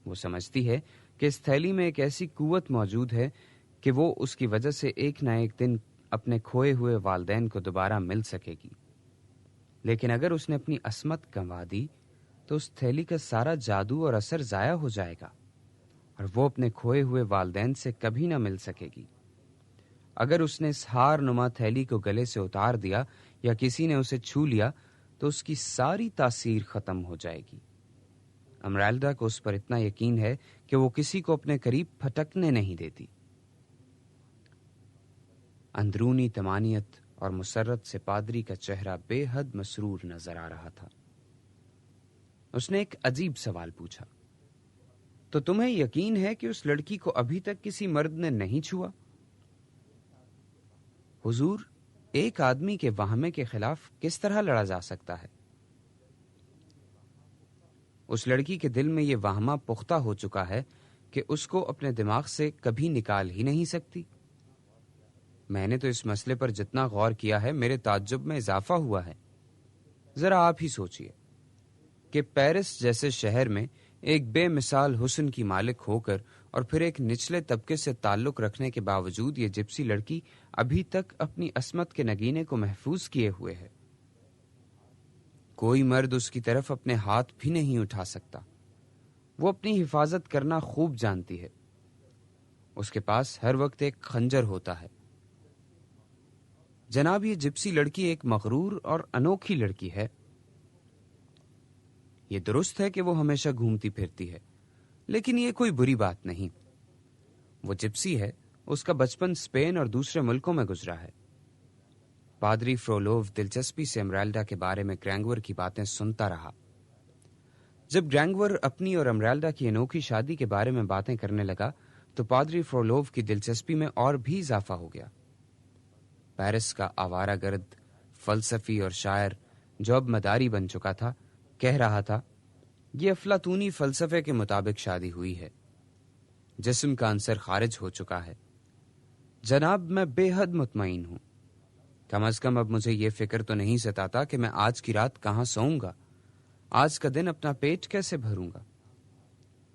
وہ سمجھتی ہے کہ اس تھیلی میں ایک ایسی قوت موجود ہے کہ وہ اس کی وجہ سے ایک نہ ایک دن اپنے کھوئے ہوئے والدین کو دوبارہ مل سکے گی، لیکن اگر اس نے اپنی عصمت گنوا دی تو اس تھیلی کا سارا جادو اور اثر ضائع ہو جائے گا، اور وہ اپنے کھوئے ہوئے والدین سے کبھی نہ مل سکے گی۔ اگر اس نے اس ہار نما تھیلی کو گلے سے اتار دیا یا کسی نے اسے چھو لیا تو اس کی ساری تاثیر ختم ہو جائے گی۔ امرالڈا کو اس پر اتنا یقین ہے کہ وہ کسی کو اپنے قریب پھٹکنے نہیں دیتی۔ اندرونی طمانینت اور مسرت سے پادری کا چہرہ بے حد مسرور نظر آ رہا تھا۔ اس نے ایک عجیب سوال پوچھا، تو تمہیں یقین ہے کہ اس لڑکی کو ابھی تک کسی مرد نے نہیں چھوا؟ حضور، ایک آدمی کے وہمے کے خلاف کس طرح لڑا جا سکتا ہے؟ اس لڑکی کے دل میں یہ وہمہ پختہ ہو چکا ہے کہ اس کو اپنے دماغ سے کبھی نکال ہی نہیں سکتی۔ میں نے تو اس مسئلے پر جتنا غور کیا ہے میرے تعجب میں اضافہ ہوا ہے۔ ذرا آپ ہی سوچئے کہ پیرس جیسے شہر میں ایک بے مثال حسن کی مالک ہو کر اور پھر ایک نچلے طبقے سے تعلق رکھنے کے باوجود یہ جپسی لڑکی ابھی تک اپنی عصمت کے نگینے کو محفوظ کیے ہوئے ہے۔ کوئی مرد اس کی طرف اپنے ہاتھ بھی نہیں اٹھا سکتا۔ وہ اپنی حفاظت کرنا خوب جانتی ہے۔ اس کے پاس ہر وقت ایک خنجر ہوتا ہے۔ جناب، یہ جپسی لڑکی ایک مغرور اور انوکھی لڑکی ہے۔ یہ درست ہے کہ وہ ہمیشہ گھومتی پھرتی ہے، لیکن یہ کوئی بری بات نہیں۔ وہ جپسی ہے، اس کا بچپن اسپین اور دوسرے ملکوں میں گزرا ہے۔ پادری فرولوو دلچسپی سے امرالڈا کے بارے میں گرینگور کی باتیں سنتا رہا۔ جب گرینگور اپنی اور امرالڈا کی انوکھی شادی کے بارے میں باتیں کرنے لگا تو پادری فرولوو کی دلچسپی میں اور بھی اضافہ ہو گیا۔ پیرس کا آوارہ گرد فلسفی اور شاعر جو اب مداری بن چکا تھا کہہ رہا تھا، یہ افلاطونی فلسفے کے مطابق شادی ہوئی ہے۔ جسم کا عنصر خارج ہو چکا ہے۔ جناب، میں بے حد مطمئن ہوں۔ کم از کم اب مجھے یہ فکر تو نہیں ستاتا کہ میں آج کی رات کہاں سوؤں گا، آج کا دن اپنا پیٹ کیسے بھروں گا۔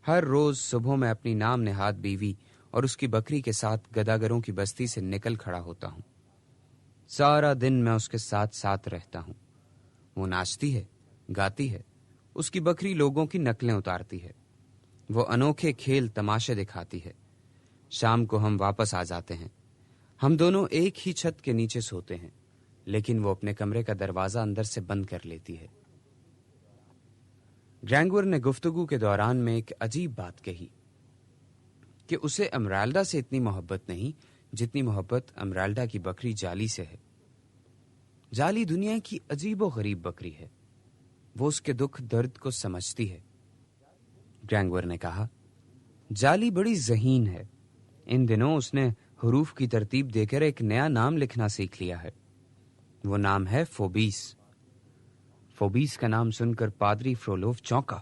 ہر روز صبح میں اپنی نام نہاد بیوی اور اس کی بکری کے ساتھ گداگروں کی بستی سے نکل کھڑا ہوتا ہوں۔ سارا دن میں اس کے ساتھ ساتھ رہتا ہوں۔ وہ ناچتی ہے، گاتی ہے، اس کی بکری لوگوں کی نقلیں اتارتی ہے، وہ انوکھے کھیل تماشے دکھاتی ہے۔ شام کو ہم واپس آ جاتے ہیں۔ ہم دونوں ایک ہی چھت کے نیچے سوتے ہیں، لیکن وہ اپنے کمرے کا دروازہ اندر سے بند کر لیتی ہے۔ گرینگور نے گفتگو کے دوران میں ایک عجیب بات کہی کہ اسے امرالڈا سے اتنی محبت نہیں جتنی محبت امرالڈا کی بکری جالی سے ہے۔ جالی دنیا کی عجیب و غریب بکری ہے، وہ اس کے دکھ درد کو سمجھتی ہے۔ گرینگور نے کہا، جالی بڑی ذہین ہے۔ ان دنوں اس نے حروف کی ترتیب دے کر ایک نیا نام لکھنا سیکھ لیا ہے۔ وہ نام ہے فوبیس۔ فوبیس کا نام سن کر پادری فرولوو چونکا۔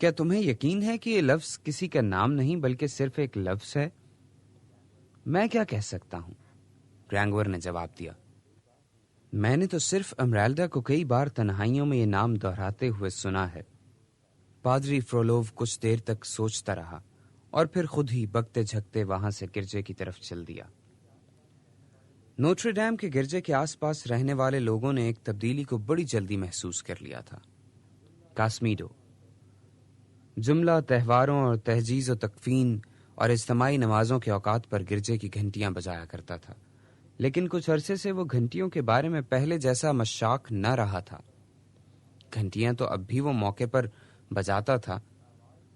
کیا تمہیں یقین ہے کہ یہ لفظ کسی کا نام نہیں بلکہ صرف ایک لفظ ہے؟ میں کیا کہہ سکتا ہوں؟ گرینگور نے جواب دیا، میں نے تو صرف امرالڈا کو کئی بار تنہائیوں میں یہ نام دہراتے ہوئے سنا ہے۔ پادری فرولوو کچھ دیر تک سوچتا رہا اور پھر خود ہی بکتے جھکتے وہاں سے گرجے کی طرف چل دیا۔ نوٹر ڈیم کے گرجے کے آس پاس رہنے والے لوگوں نے ایک تبدیلی کو بڑی جلدی محسوس کر لیا تھا۔ کاسمیڈو جملہ تہواروں اور تہجیز و تکفین اور اجتماعی نمازوں کے اوقات پر گرجے کی گھنٹیاں بجایا کرتا تھا، لیکن کچھ عرصے سے وہ گھنٹیوں کے بارے میں پہلے جیسا مشاق نہ رہا تھا۔ گھنٹیاں تو اب بھی وہ موقع پر بجاتا تھا،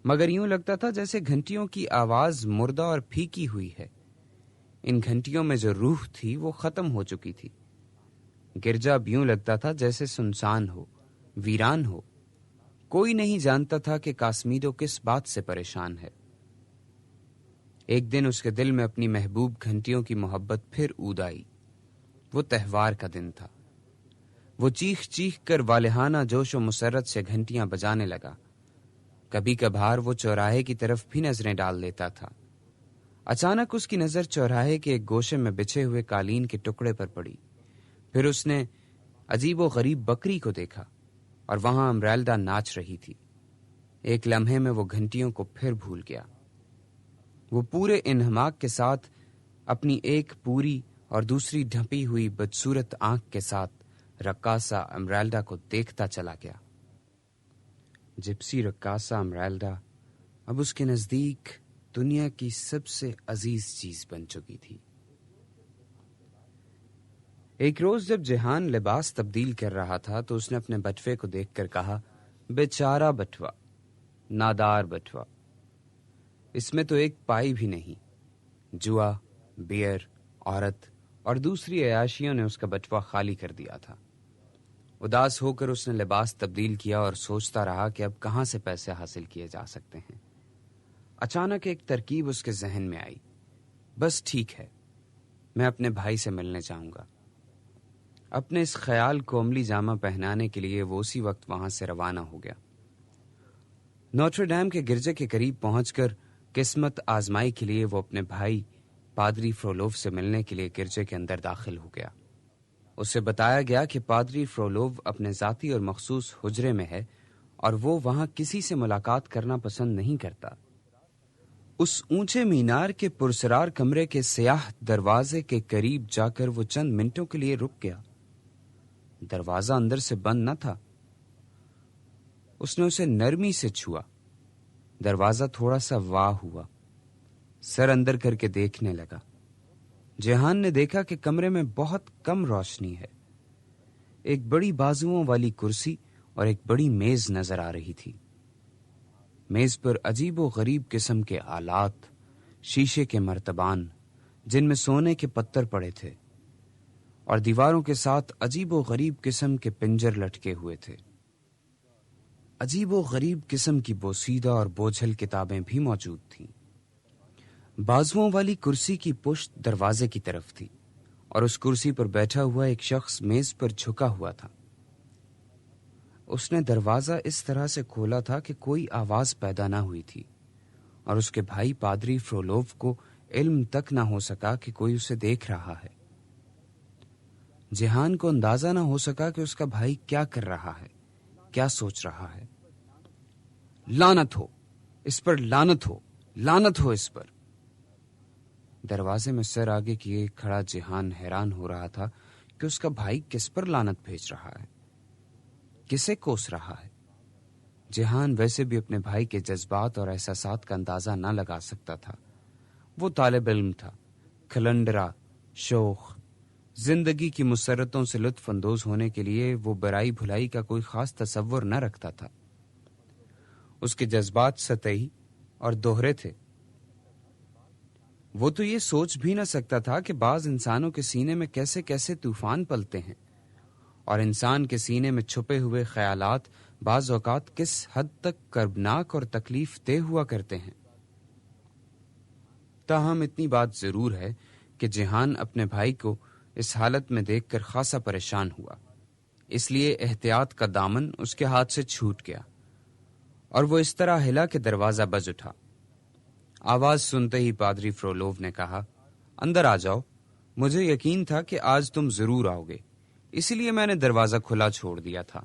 مگر یوں لگتا تھا جیسے گھنٹیوں کی آواز مردہ اور پھیکی ہوئی ہے۔ ان گھنٹیوں میں جو روح تھی وہ ختم ہو چکی تھی۔ گرجا اب یوں لگتا تھا جیسے سنسان ہو، ویران ہو۔ کوئی نہیں جانتا تھا کہ کاسمیدو کس بات سے پریشان ہے۔ ایک دن اس کے دل میں اپنی محبوب گھنٹیوں کی محبت پھر اود آئی۔ وہ تہوار کا دن تھا۔ وہ چیخ چیخ کر والہانہ جوش و مسرت سے گھنٹیاں بجانے لگا۔ کبھی کبھار وہ چوراہے کی طرف بھی نظریں ڈال لیتا تھا۔ اچانک اس کی نظر چوراہے کے ایک گوشے میں بچھے ہوئے قالین کے ٹکڑے پر پڑی۔ پھر اس نے عجیب و غریب بکری کو دیکھا اور وہاں امریلڈا ناچ رہی تھی۔ ایک لمحے میں وہ گھنٹیوں کو پھر بھول گیا۔ وہ پورے انہماک کے ساتھ اپنی ایک پوری اور دوسری ڈھپی ہوئی بدصورت آنکھ کے ساتھ رقاصہ امریلڈا کو دیکھتا چلا گیا۔ جپسی رقاصہ امریلڈا اب اس کے نزدیک دنیا کی سب سے عزیز چیز بن چکی تھی۔ ایک روز جب جہان لباس تبدیل کر رہا تھا تو اس نے اپنے بٹوے کو دیکھ کر کہا، بیچارہ بٹوا، نادار بٹوا، اس میں تو ایک پائی بھی نہیں۔ جوا، بیئر، عورت اور دوسری عیاشیوں نے اس کا بٹوا خالی کر دیا تھا۔ اداس ہو کر اس نے لباس تبدیل کیا اور سوچتا رہا کہ اب کہاں سے پیسے حاصل کیے جا سکتے ہیں۔ اچانک ایک ترکیب اس کے ذہن میں آئی، بس ٹھیک ہے، میں اپنے بھائی سے ملنے جاؤں گا۔ اپنے اس خیال کو عملی جامہ پہنانے کے لیے وہ اسی وقت وہاں سے روانہ ہو گیا۔ نوٹر ڈیم کے گرجے کے قریب پہنچ کر قسمت آزمائی کے لیے وہ اپنے بھائی پادری فرولوف سے ملنے کے لیے گرجے کے اندر داخل ہو گیا۔ اسے بتایا گیا کہ پادری فرولوف اپنے ذاتی اور مخصوص حجرے میں ہے اور وہ وہاں کسی سے ملاقات کرنا پسند نہیں کرتا۔ اس اونچے مینار کے پرسرار کمرے کے سیاہ دروازے کے قریب جا کر وہ چند منٹوں کے لیے رک گیا۔ دروازہ اندر سے بند نہ تھا۔ اس نے اسے نرمی سے چھوا۔ دروازہ تھوڑا سا واہ ہوا۔ سر اندر کر کے دیکھنے لگا۔ جہان نے دیکھا کہ کمرے میں بہت کم روشنی ہے۔ ایک بڑی بازوؤں والی کرسی اور ایک بڑی میز نظر آ رہی تھی۔ میز پر عجیب و غریب قسم کے آلات، شیشے کے مرتبان جن میں سونے کے پتھر پڑے تھے، اور دیواروں کے ساتھ عجیب و غریب قسم کے پنجر لٹکے ہوئے تھے۔ عجیب و غریب قسم کی بوسیدہ اور بوجھل کتابیں بھی موجود تھیں۔ بازوؤں والی کرسی کی پشت دروازے کی طرف تھی اور اس کرسی پر بیٹھا ہوا ایک شخص میز پر جھکا ہوا تھا۔ اس نے دروازہ اس طرح سے کھولا تھا کہ کوئی آواز پیدا نہ ہوئی تھی، اور اس کے بھائی پادری فرولوف کو علم تک نہ ہو سکا کہ کوئی اسے دیکھ رہا ہے۔ جہان کو اندازہ نہ ہو سکا کہ اس کا بھائی کیا کر رہا ہے، کیا سوچ رہا ہے۔ لعنت ہو اس پر، لعنت ہو، لعنت ہو اس پر۔ دروازے میں سر آگے کیے کھڑا جہان حیران ہو رہا تھا کہ اس کا بھائی کس پر لعنت بھیج رہا ہے، کسے کوس رہا ہے۔ جہان ویسے بھی اپنے بھائی کے جذبات اور احساسات کا اندازہ نہ لگا سکتا تھا۔ وہ طالب علم تھا، کھلنڈرا، شوخ۔ زندگی کی مسرتوں سے لطف اندوز ہونے کے لیے وہ برائی بھلائی کا کوئی خاص تصور نہ رکھتا تھا۔ اس کے جذبات سطحی اور دوہرے تھے۔ وہ تو یہ سوچ بھی نہ سکتا تھا کہ بعض انسانوں کے سینے میں کیسے کیسے طوفان پلتے ہیں، اور انسان کے سینے میں چھپے ہوئے خیالات بعض اوقات کس حد تک کربناک اور تکلیف دہ ہوا کرتے ہیں۔ تاہم اتنی بات ضرور ہے کہ جہان اپنے بھائی کو اس حالت میں دیکھ کر خاصا پریشان ہوا، اس لیے احتیاط کا دامن اس کے ہاتھ سے چھوٹ گیا اور وہ اس طرح ہلا کہ دروازہ بج اٹھا۔ آواز سنتے ہی پادری فرولوف نے کہا، اندر آ جاؤ، مجھے یقین تھا کہ آج تم ضرور آؤ گے، اسی لیے میں نے دروازہ کھلا چھوڑ دیا تھا۔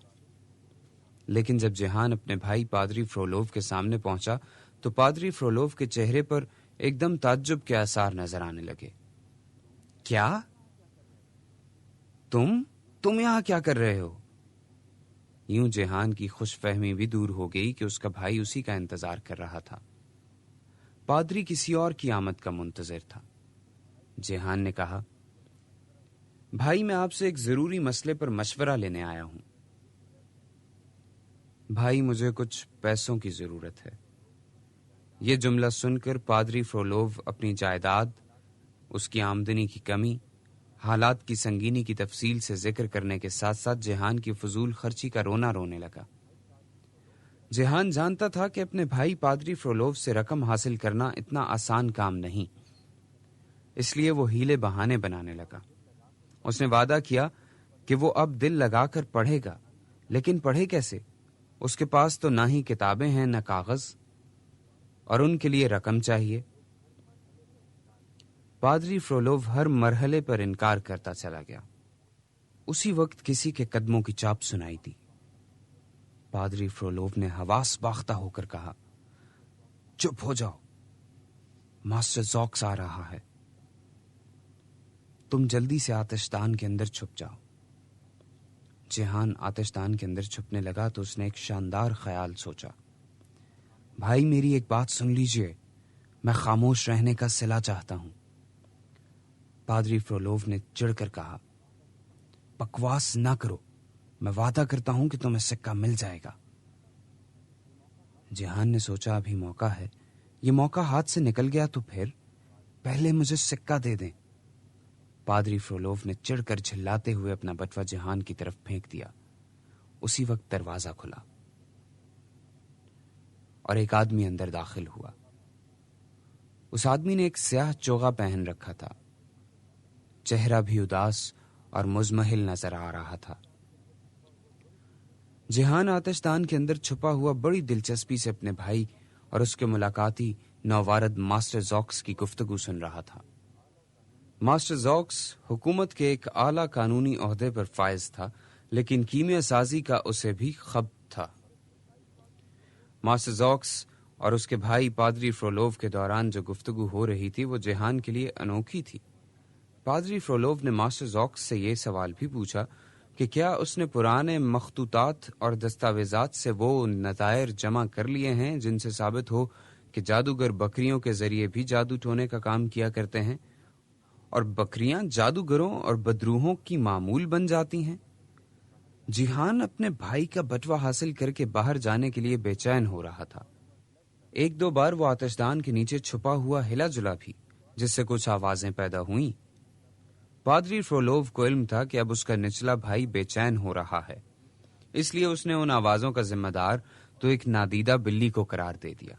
لیکن جب جہان اپنے بھائی پادری فرولوف کے سامنے پہنچا تو پادری فرولوف کے چہرے پر ایک دم تعجب کے آثار نظر آنے لگے۔ کیا؟ تم یہاں کیا کر رہے ہو؟ یوں جہان کی خوش فہمی بھی دور ہو گئی کہ اس کا بھائی اسی کا انتظار کر رہا تھا۔ پادری کسی اور کی آمد کا منتظر تھا۔ جہان نے کہا، بھائی میں آپ سے ایک ضروری مسئلے پر مشورہ لینے آیا ہوں۔ بھائی مجھے کچھ پیسوں کی ضرورت ہے۔ یہ جملہ سن کر پادری فرولوو اپنی جائیداد، اس کی آمدنی کی کمی، حالات کی سنگینی کی تفصیل سے ذکر کرنے کے ساتھ ساتھ جیہان کی فضول خرچی کا رونا رونے لگا۔ جیہان جانتا تھا کہ اپنے بھائی پادری فرولوو سے رقم حاصل کرنا اتنا آسان کام نہیں، اس لیے وہ ہیلے بہانے بنانے لگا۔ اس نے وعدہ کیا کہ وہ اب دل لگا کر پڑھے گا، لیکن پڑھے کیسے؟ اس کے پاس تو نہ ہی کتابیں ہیں نہ کاغذ، اور ان کے لیے رقم چاہیے۔ پادری فرولوو ہر مرحلے پر انکار کرتا چلا گیا۔ اسی وقت کسی کے قدموں کی چاپ سنائی دی۔ پادری فرولوو نے حواس باختہ ہو کر کہا، چپ ہو جاؤ، ماسٹر زوکس آ رہا ہے، تم جلدی سے آتش دان کے اندر چھپ جاؤ۔ جیہان آتش دان کے اندر چھپنے لگا تو اس نے ایک شاندار خیال سوچا۔ بھائی میری ایک بات سن لیجئے، میں خاموش رہنے کا صلہ چاہتا ہوں۔ پادری فرولوو نے چڑھ کر کہا، بکواس نہ کرو، میں وعدہ کرتا ہوں کہ تمہیں سکہ مل جائے گا۔ جیہان نے سوچا ابھی موقع ہے، یہ موقع ہاتھ سے نکل گیا تو پھر پہلے مجھے سکہ دے دیں۔ پادری فرولوو نے چڑھ کر جھلاتے ہوئے اپنا بٹوا جیہان کی طرف پھینک دیا۔ اسی وقت دروازہ کھلا اور ایک آدمی اندر داخل ہوا۔ اس آدمی نے ایک سیاہ چوغا پہن رکھا تھا، چہرہ بھی اداس اور مزمحل نظر آ رہا تھا۔ جیہان آتش دان کے اندر چھپا ہوا بڑی دلچسپی سے اپنے بھائی اور اس کے ملاقاتی نوارد ماسٹر زوکس کی گفتگو سن رہا تھا۔ ماسٹر زوکس حکومت کے ایک اعلیٰ قانونی عہدے پر فائز تھا، لیکن کیمیا سازی کا اسے بھی خبر تھا۔ ماسٹر زوکس اور اس کے بھائی پادری فرولوو کے دوران جو گفتگو ہو رہی تھی وہ جیہان کے لیے انوکھی تھی۔ پادری فرولوو نے ماسٹر زوکس سے یہ سوال بھی پوچھا کہ کیا اس نے پرانے مخطوطات اور دستاویزات سے وہ نظائر جمع کر لیے ہیں جن سے ثابت ہو کہ جادوگر بکریوں کے ذریعے بھی جادو ٹونے کا کام کیا کرتے ہیں، اور بکریاں جادوگروں اور بدروحوں کی معمول بن جاتی ہیں۔ جیہان اپنے بھائی کا بٹوا حاصل کر کے باہر جانے کے لیے بے چین ہو رہا تھا۔ ایک دو بار وہ آتش دان کے نیچے چھپا ہوا ہلا جلا بھی، جس سے کچھ آوازیں پیدا ہوئیں۔ پادری فرولوو کو علم تھا کہ اب اس کا نچلا بھائی بے چین ہو رہا ہے، اس لیے اس نے ان آوازوں کا ذمہ دار تو ایک نادیدہ بلی کو قرار دے دیا،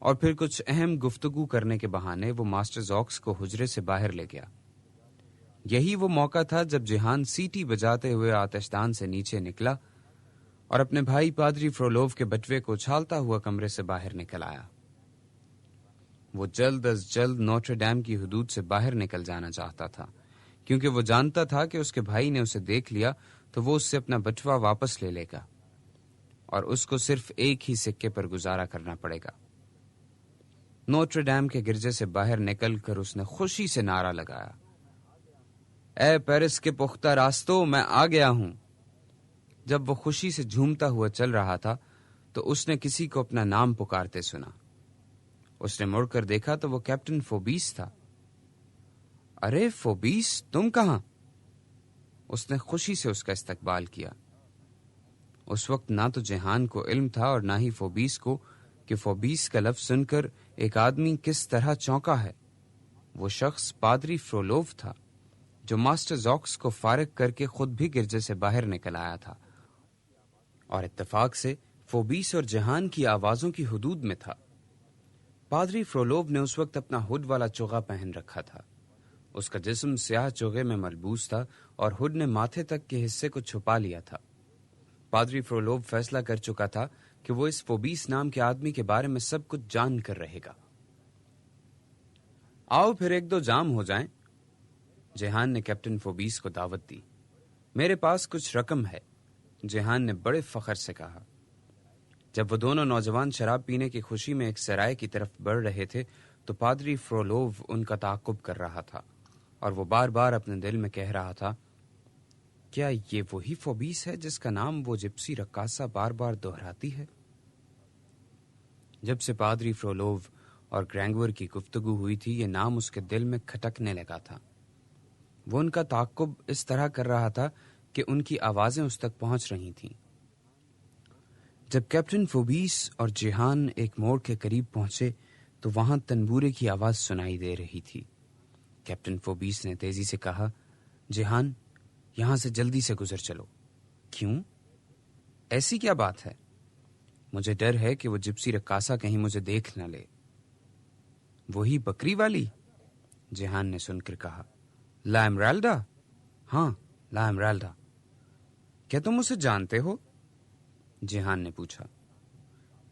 اور پھر کچھ اہم گفتگو کرنے کے بہانے وہ ماسٹر زوکس کو حجرے سے باہر لے گیا۔ یہی وہ موقع تھا جب جیہان سیٹی بجاتے ہوئے آتش دان سے نیچے نکلا اور اپنے بھائی پادری فرولوو کے بٹوے کو اچھالتا ہوا کمرے سے باہر نکل آیا۔ وہ جلد از جلد نوٹر ڈیم کی حدود سے باہر نکل جانا چاہتا تھا، کیونکہ وہ جانتا تھا کہ اس کے بھائی نے اسے دیکھ لیا تو وہ اس سے اپنا بٹوا واپس لے لے گا اور اس کو صرف ایک ہی سکے پر گزارا کرنا پڑے گا۔ نوٹر ڈیم کے گرجے سے باہر نکل کر اس نے خوشی سے نعرہ لگایا، اے پیرس کے پختہ راستوں، میں آ گیا ہوں۔ جب وہ خوشی سے جھومتا ہوا چل رہا تھا تو اس نے کسی کو اپنا نام پکارتے سنا۔ اس نے مڑ کر دیکھا تو وہ کیپٹن فوبیس تھا۔ ارے فوبیس، تم کہاں؟ اس نے خوشی سے اس کا استقبال کیا۔ اس وقت نہ تو جیہان کو علم تھا اور نہ ہی فوبیس کو کہ فوبیس کا لفظ سن کر ایک آدمی کس طرح چونکا ہے۔ وہ شخص پادری فرولوو تھا، جو ماسٹر زوکس کو فارغ کر کے خود بھی گرجے سے باہر نکل آیا تھا، اور اتفاق سے فوبیس اور جیہان کی آوازوں کی حدود میں تھا۔ پادری فرولوو نے اس وقت اپنا ہڈ والا چوغا پہن رکھا تھا۔ اس کا جسم سیاہ چوغے میں ملبوس تھا اور ہڈ نے ماتھے تک کے حصے کو چھپا لیا تھا۔ پادری فرولوو فیصلہ کر چکا تھا کہ وہ اس فوبیس نام کے آدمی کے بارے میں سب کچھ جان کر رہے گا۔ آؤ پھر ایک دو جام ہو جائیں، جیہان نے کیپٹن فوبیس کو دعوت دی۔ میرے پاس کچھ رقم ہے، جیہان نے بڑے فخر سے کہا۔ جب وہ دونوں نوجوان شراب پینے کی خوشی میں ایک سرائے کی طرف بڑھ رہے تھے تو پادری فرولوو ان کا تعاقب کر رہا تھا، اور وہ بار بار اپنے دل میں کہہ رہا تھا، کیا یہ وہی فوبیس ہے جس کا نام وہ جپسی رقاصہ بار بار دہراتی ہے؟ جب سے پادری فرولوو اور گرینگور کی گفتگو ہوئی تھی، یہ نام اس کے دل میں کھٹکنے لگا تھا۔ وہ ان کا تعاقب اس طرح کر رہا تھا کہ ان کی آوازیں اس تک پہنچ رہی تھیں۔ جب کیپٹن فوبیس اور جیہان ایک موڑ کے قریب پہنچے تو وہاں تنبورے کی آواز سنائی دے رہی تھی۔ کیپٹن فوبیس نے تیزی سے کہا، جیہان، یہاں سے جلدی سے گزر چلو۔ کیوں؟ ایسی کیا بات ہے؟ مجھے ڈر ہے کہ وہ جپسی رقاصہ کہیں مجھے دیکھ نہ لے۔ وہی بکری والی؟ جیہان نے سن کر کہا، لا ایمرالڈا؟ ہاں، لا ایمرالڈا۔ کیا تم اسے جانتے ہو؟ جیہان نے پوچھا۔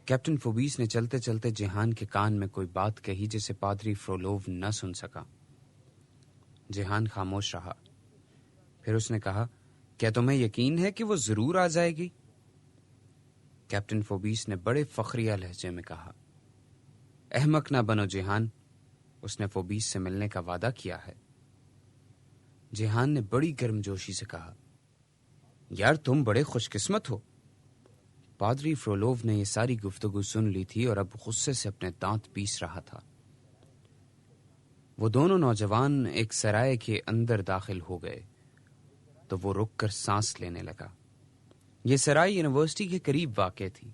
کیپٹن فوبیس نے چلتے چلتے جیہان کے کان میں کوئی بات کہی جسے پادری فرولوو نہ سن سکا۔ جیہان خاموش رہا۔ پھر اس نے کہا، کیا تمہیں یقین ہے کہ وہ ضرور آ جائے گی؟ کیپٹن فوبیس نے بڑے فخریہ لہجے میں کہا، احمق نہ بنو جیہان، اس نے فوبیس سے ملنے کا وعدہ کیا ہے۔ جیہان نے بڑی گرمجوشی سے کہا، یار تم بڑے خوش قسمت ہو۔ پادری فرولوو نے یہ ساری گفتگو سن لی تھی اور اب غصے سے اپنے دانت پیس رہا تھا۔ وہ دونوں نوجوان ایک سرائے کے اندر داخل ہو گئے تو وہ رک کر سانس لینے لگا۔ یہ سرائے یونیورسٹی کے قریب واقع تھی۔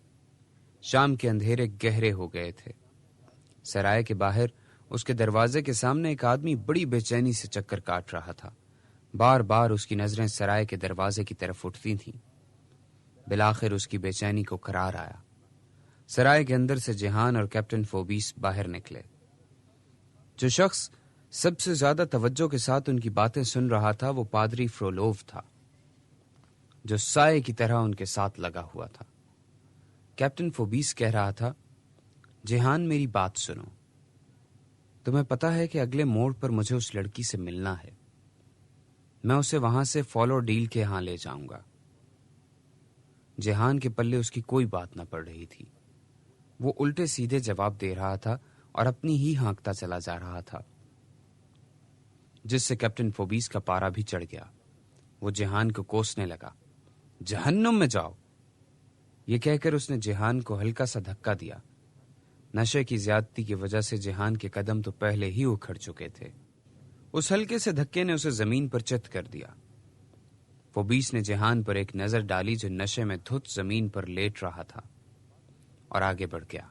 شام کے اندھیرے گہرے ہو گئے تھے۔ سرائے کے باہر اس کے دروازے کے سامنے ایک آدمی بڑی بے چینی سے چکر کاٹ رہا تھا۔ بار بار اس کی نظریں سرائے کے دروازے کی طرف اٹھتی تھیں۔ بالآخر اس کی بے چینی کو قرار آیا۔ سرائے کے اندر سے جیہان اور کیپٹن فوبیس باہر نکلے۔ جو شخص سب سے زیادہ توجہ کے ساتھ ان کی باتیں سن رہا تھا وہ پادری فرولوو تھا، جو سائے کی طرح ان کے ساتھ لگا ہوا تھا۔ کیپٹن فوبیس کہہ رہا تھا، جیہان میری بات سنو، تمہیں پتا ہے کہ اگلے موڑ پر مجھے اس لڑکی سے ملنا ہے۔ میں اسے وہاں سے فالو ڈیل کے ہاں لے جاؤں گا۔ جیہان کے پلے اس کی کوئی بات نہ پڑ رہی تھی۔ وہ الٹے سیدھے جواب دے رہا تھا اور اپنی ہی ہانکتا چلا جا رہا تھا، جس سے کیپٹن فوبیس کا پارا بھی چڑھ گیا۔ وہ جیہان کو کوسنے لگا، جہنم میں جاؤ۔ یہ کہہ کر اس نے جیہان کو ہلکا سا دھکا دیا۔ نشے کی زیادتی کی وجہ سے جیہان کے قدم تو پہلے ہی اکھڑ چکے تھے۔ اس ہلکے سے دھکے نے اسے زمین پر چت کر دیا۔ فوبیس نے جیہان پر ایک نظر ڈالی جو نشے میں دھت زمین پر لیٹ رہا تھا، اور آگے بڑھ گیا۔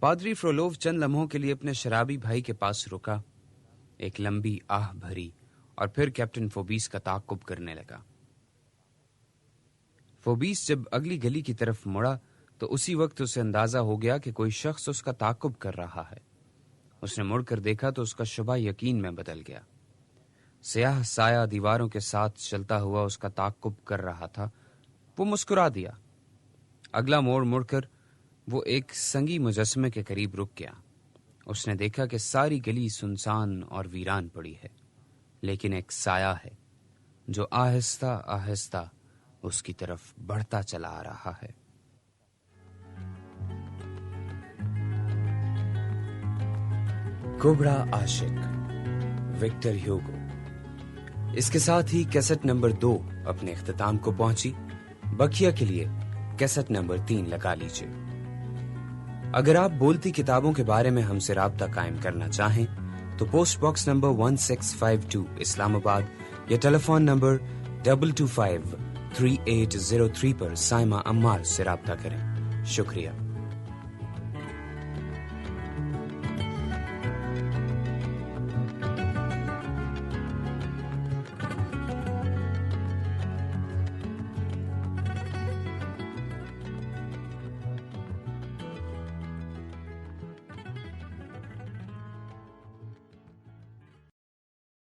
پادری فرولوو چند لمحوں کے لیے اپنے شرابی بھائی کے پاس رکا، ایک لمبی آہ بھری، اور پھر کیپٹن فوبیس کا تعاقب کرنے لگا۔ فوبیس جب اگلی گلی کی طرف مڑا تو اسی وقت اسے اندازہ ہو گیا کہ کوئی شخص اس کا تعاقب کر رہا ہے۔ اس نے مڑ کر دیکھا تو اس کا شبہ یقین میں بدل گیا۔ سیاہ سایہ دیواروں کے ساتھ چلتا ہوا اس کا تعاقب کر رہا تھا۔ وہ مسکرا دیا۔ اگلا موڑ مڑ کر وہ ایک سنگی مجسمے کے قریب رک گیا۔ اس نے دیکھا کہ ساری گلی سنسان اور ویران پڑی ہے، لیکن ایک سایہ ہے جو آہستہ آہستہ اس کی طرف بڑھتا چلا آ رہا ہے۔ کوبرا عاشق، وکٹر ہیوگو۔ اس کے ساتھ ہی کیسٹ نمبر 2 اپنے اختتام کو پہنچی۔ بقیہ کے لیے کیسٹ نمبر 3 لگا لیجیے۔ اگر آپ بولتی کتابوں کے بارے میں ہم سے رابطہ قائم کرنا چاہیں تو پوسٹ باکس نمبر 1652 اسلام آباد یا ٹیلی فون نمبر 2253803 پر سائمہ عمار سے رابطہ کریں۔ شکریہ۔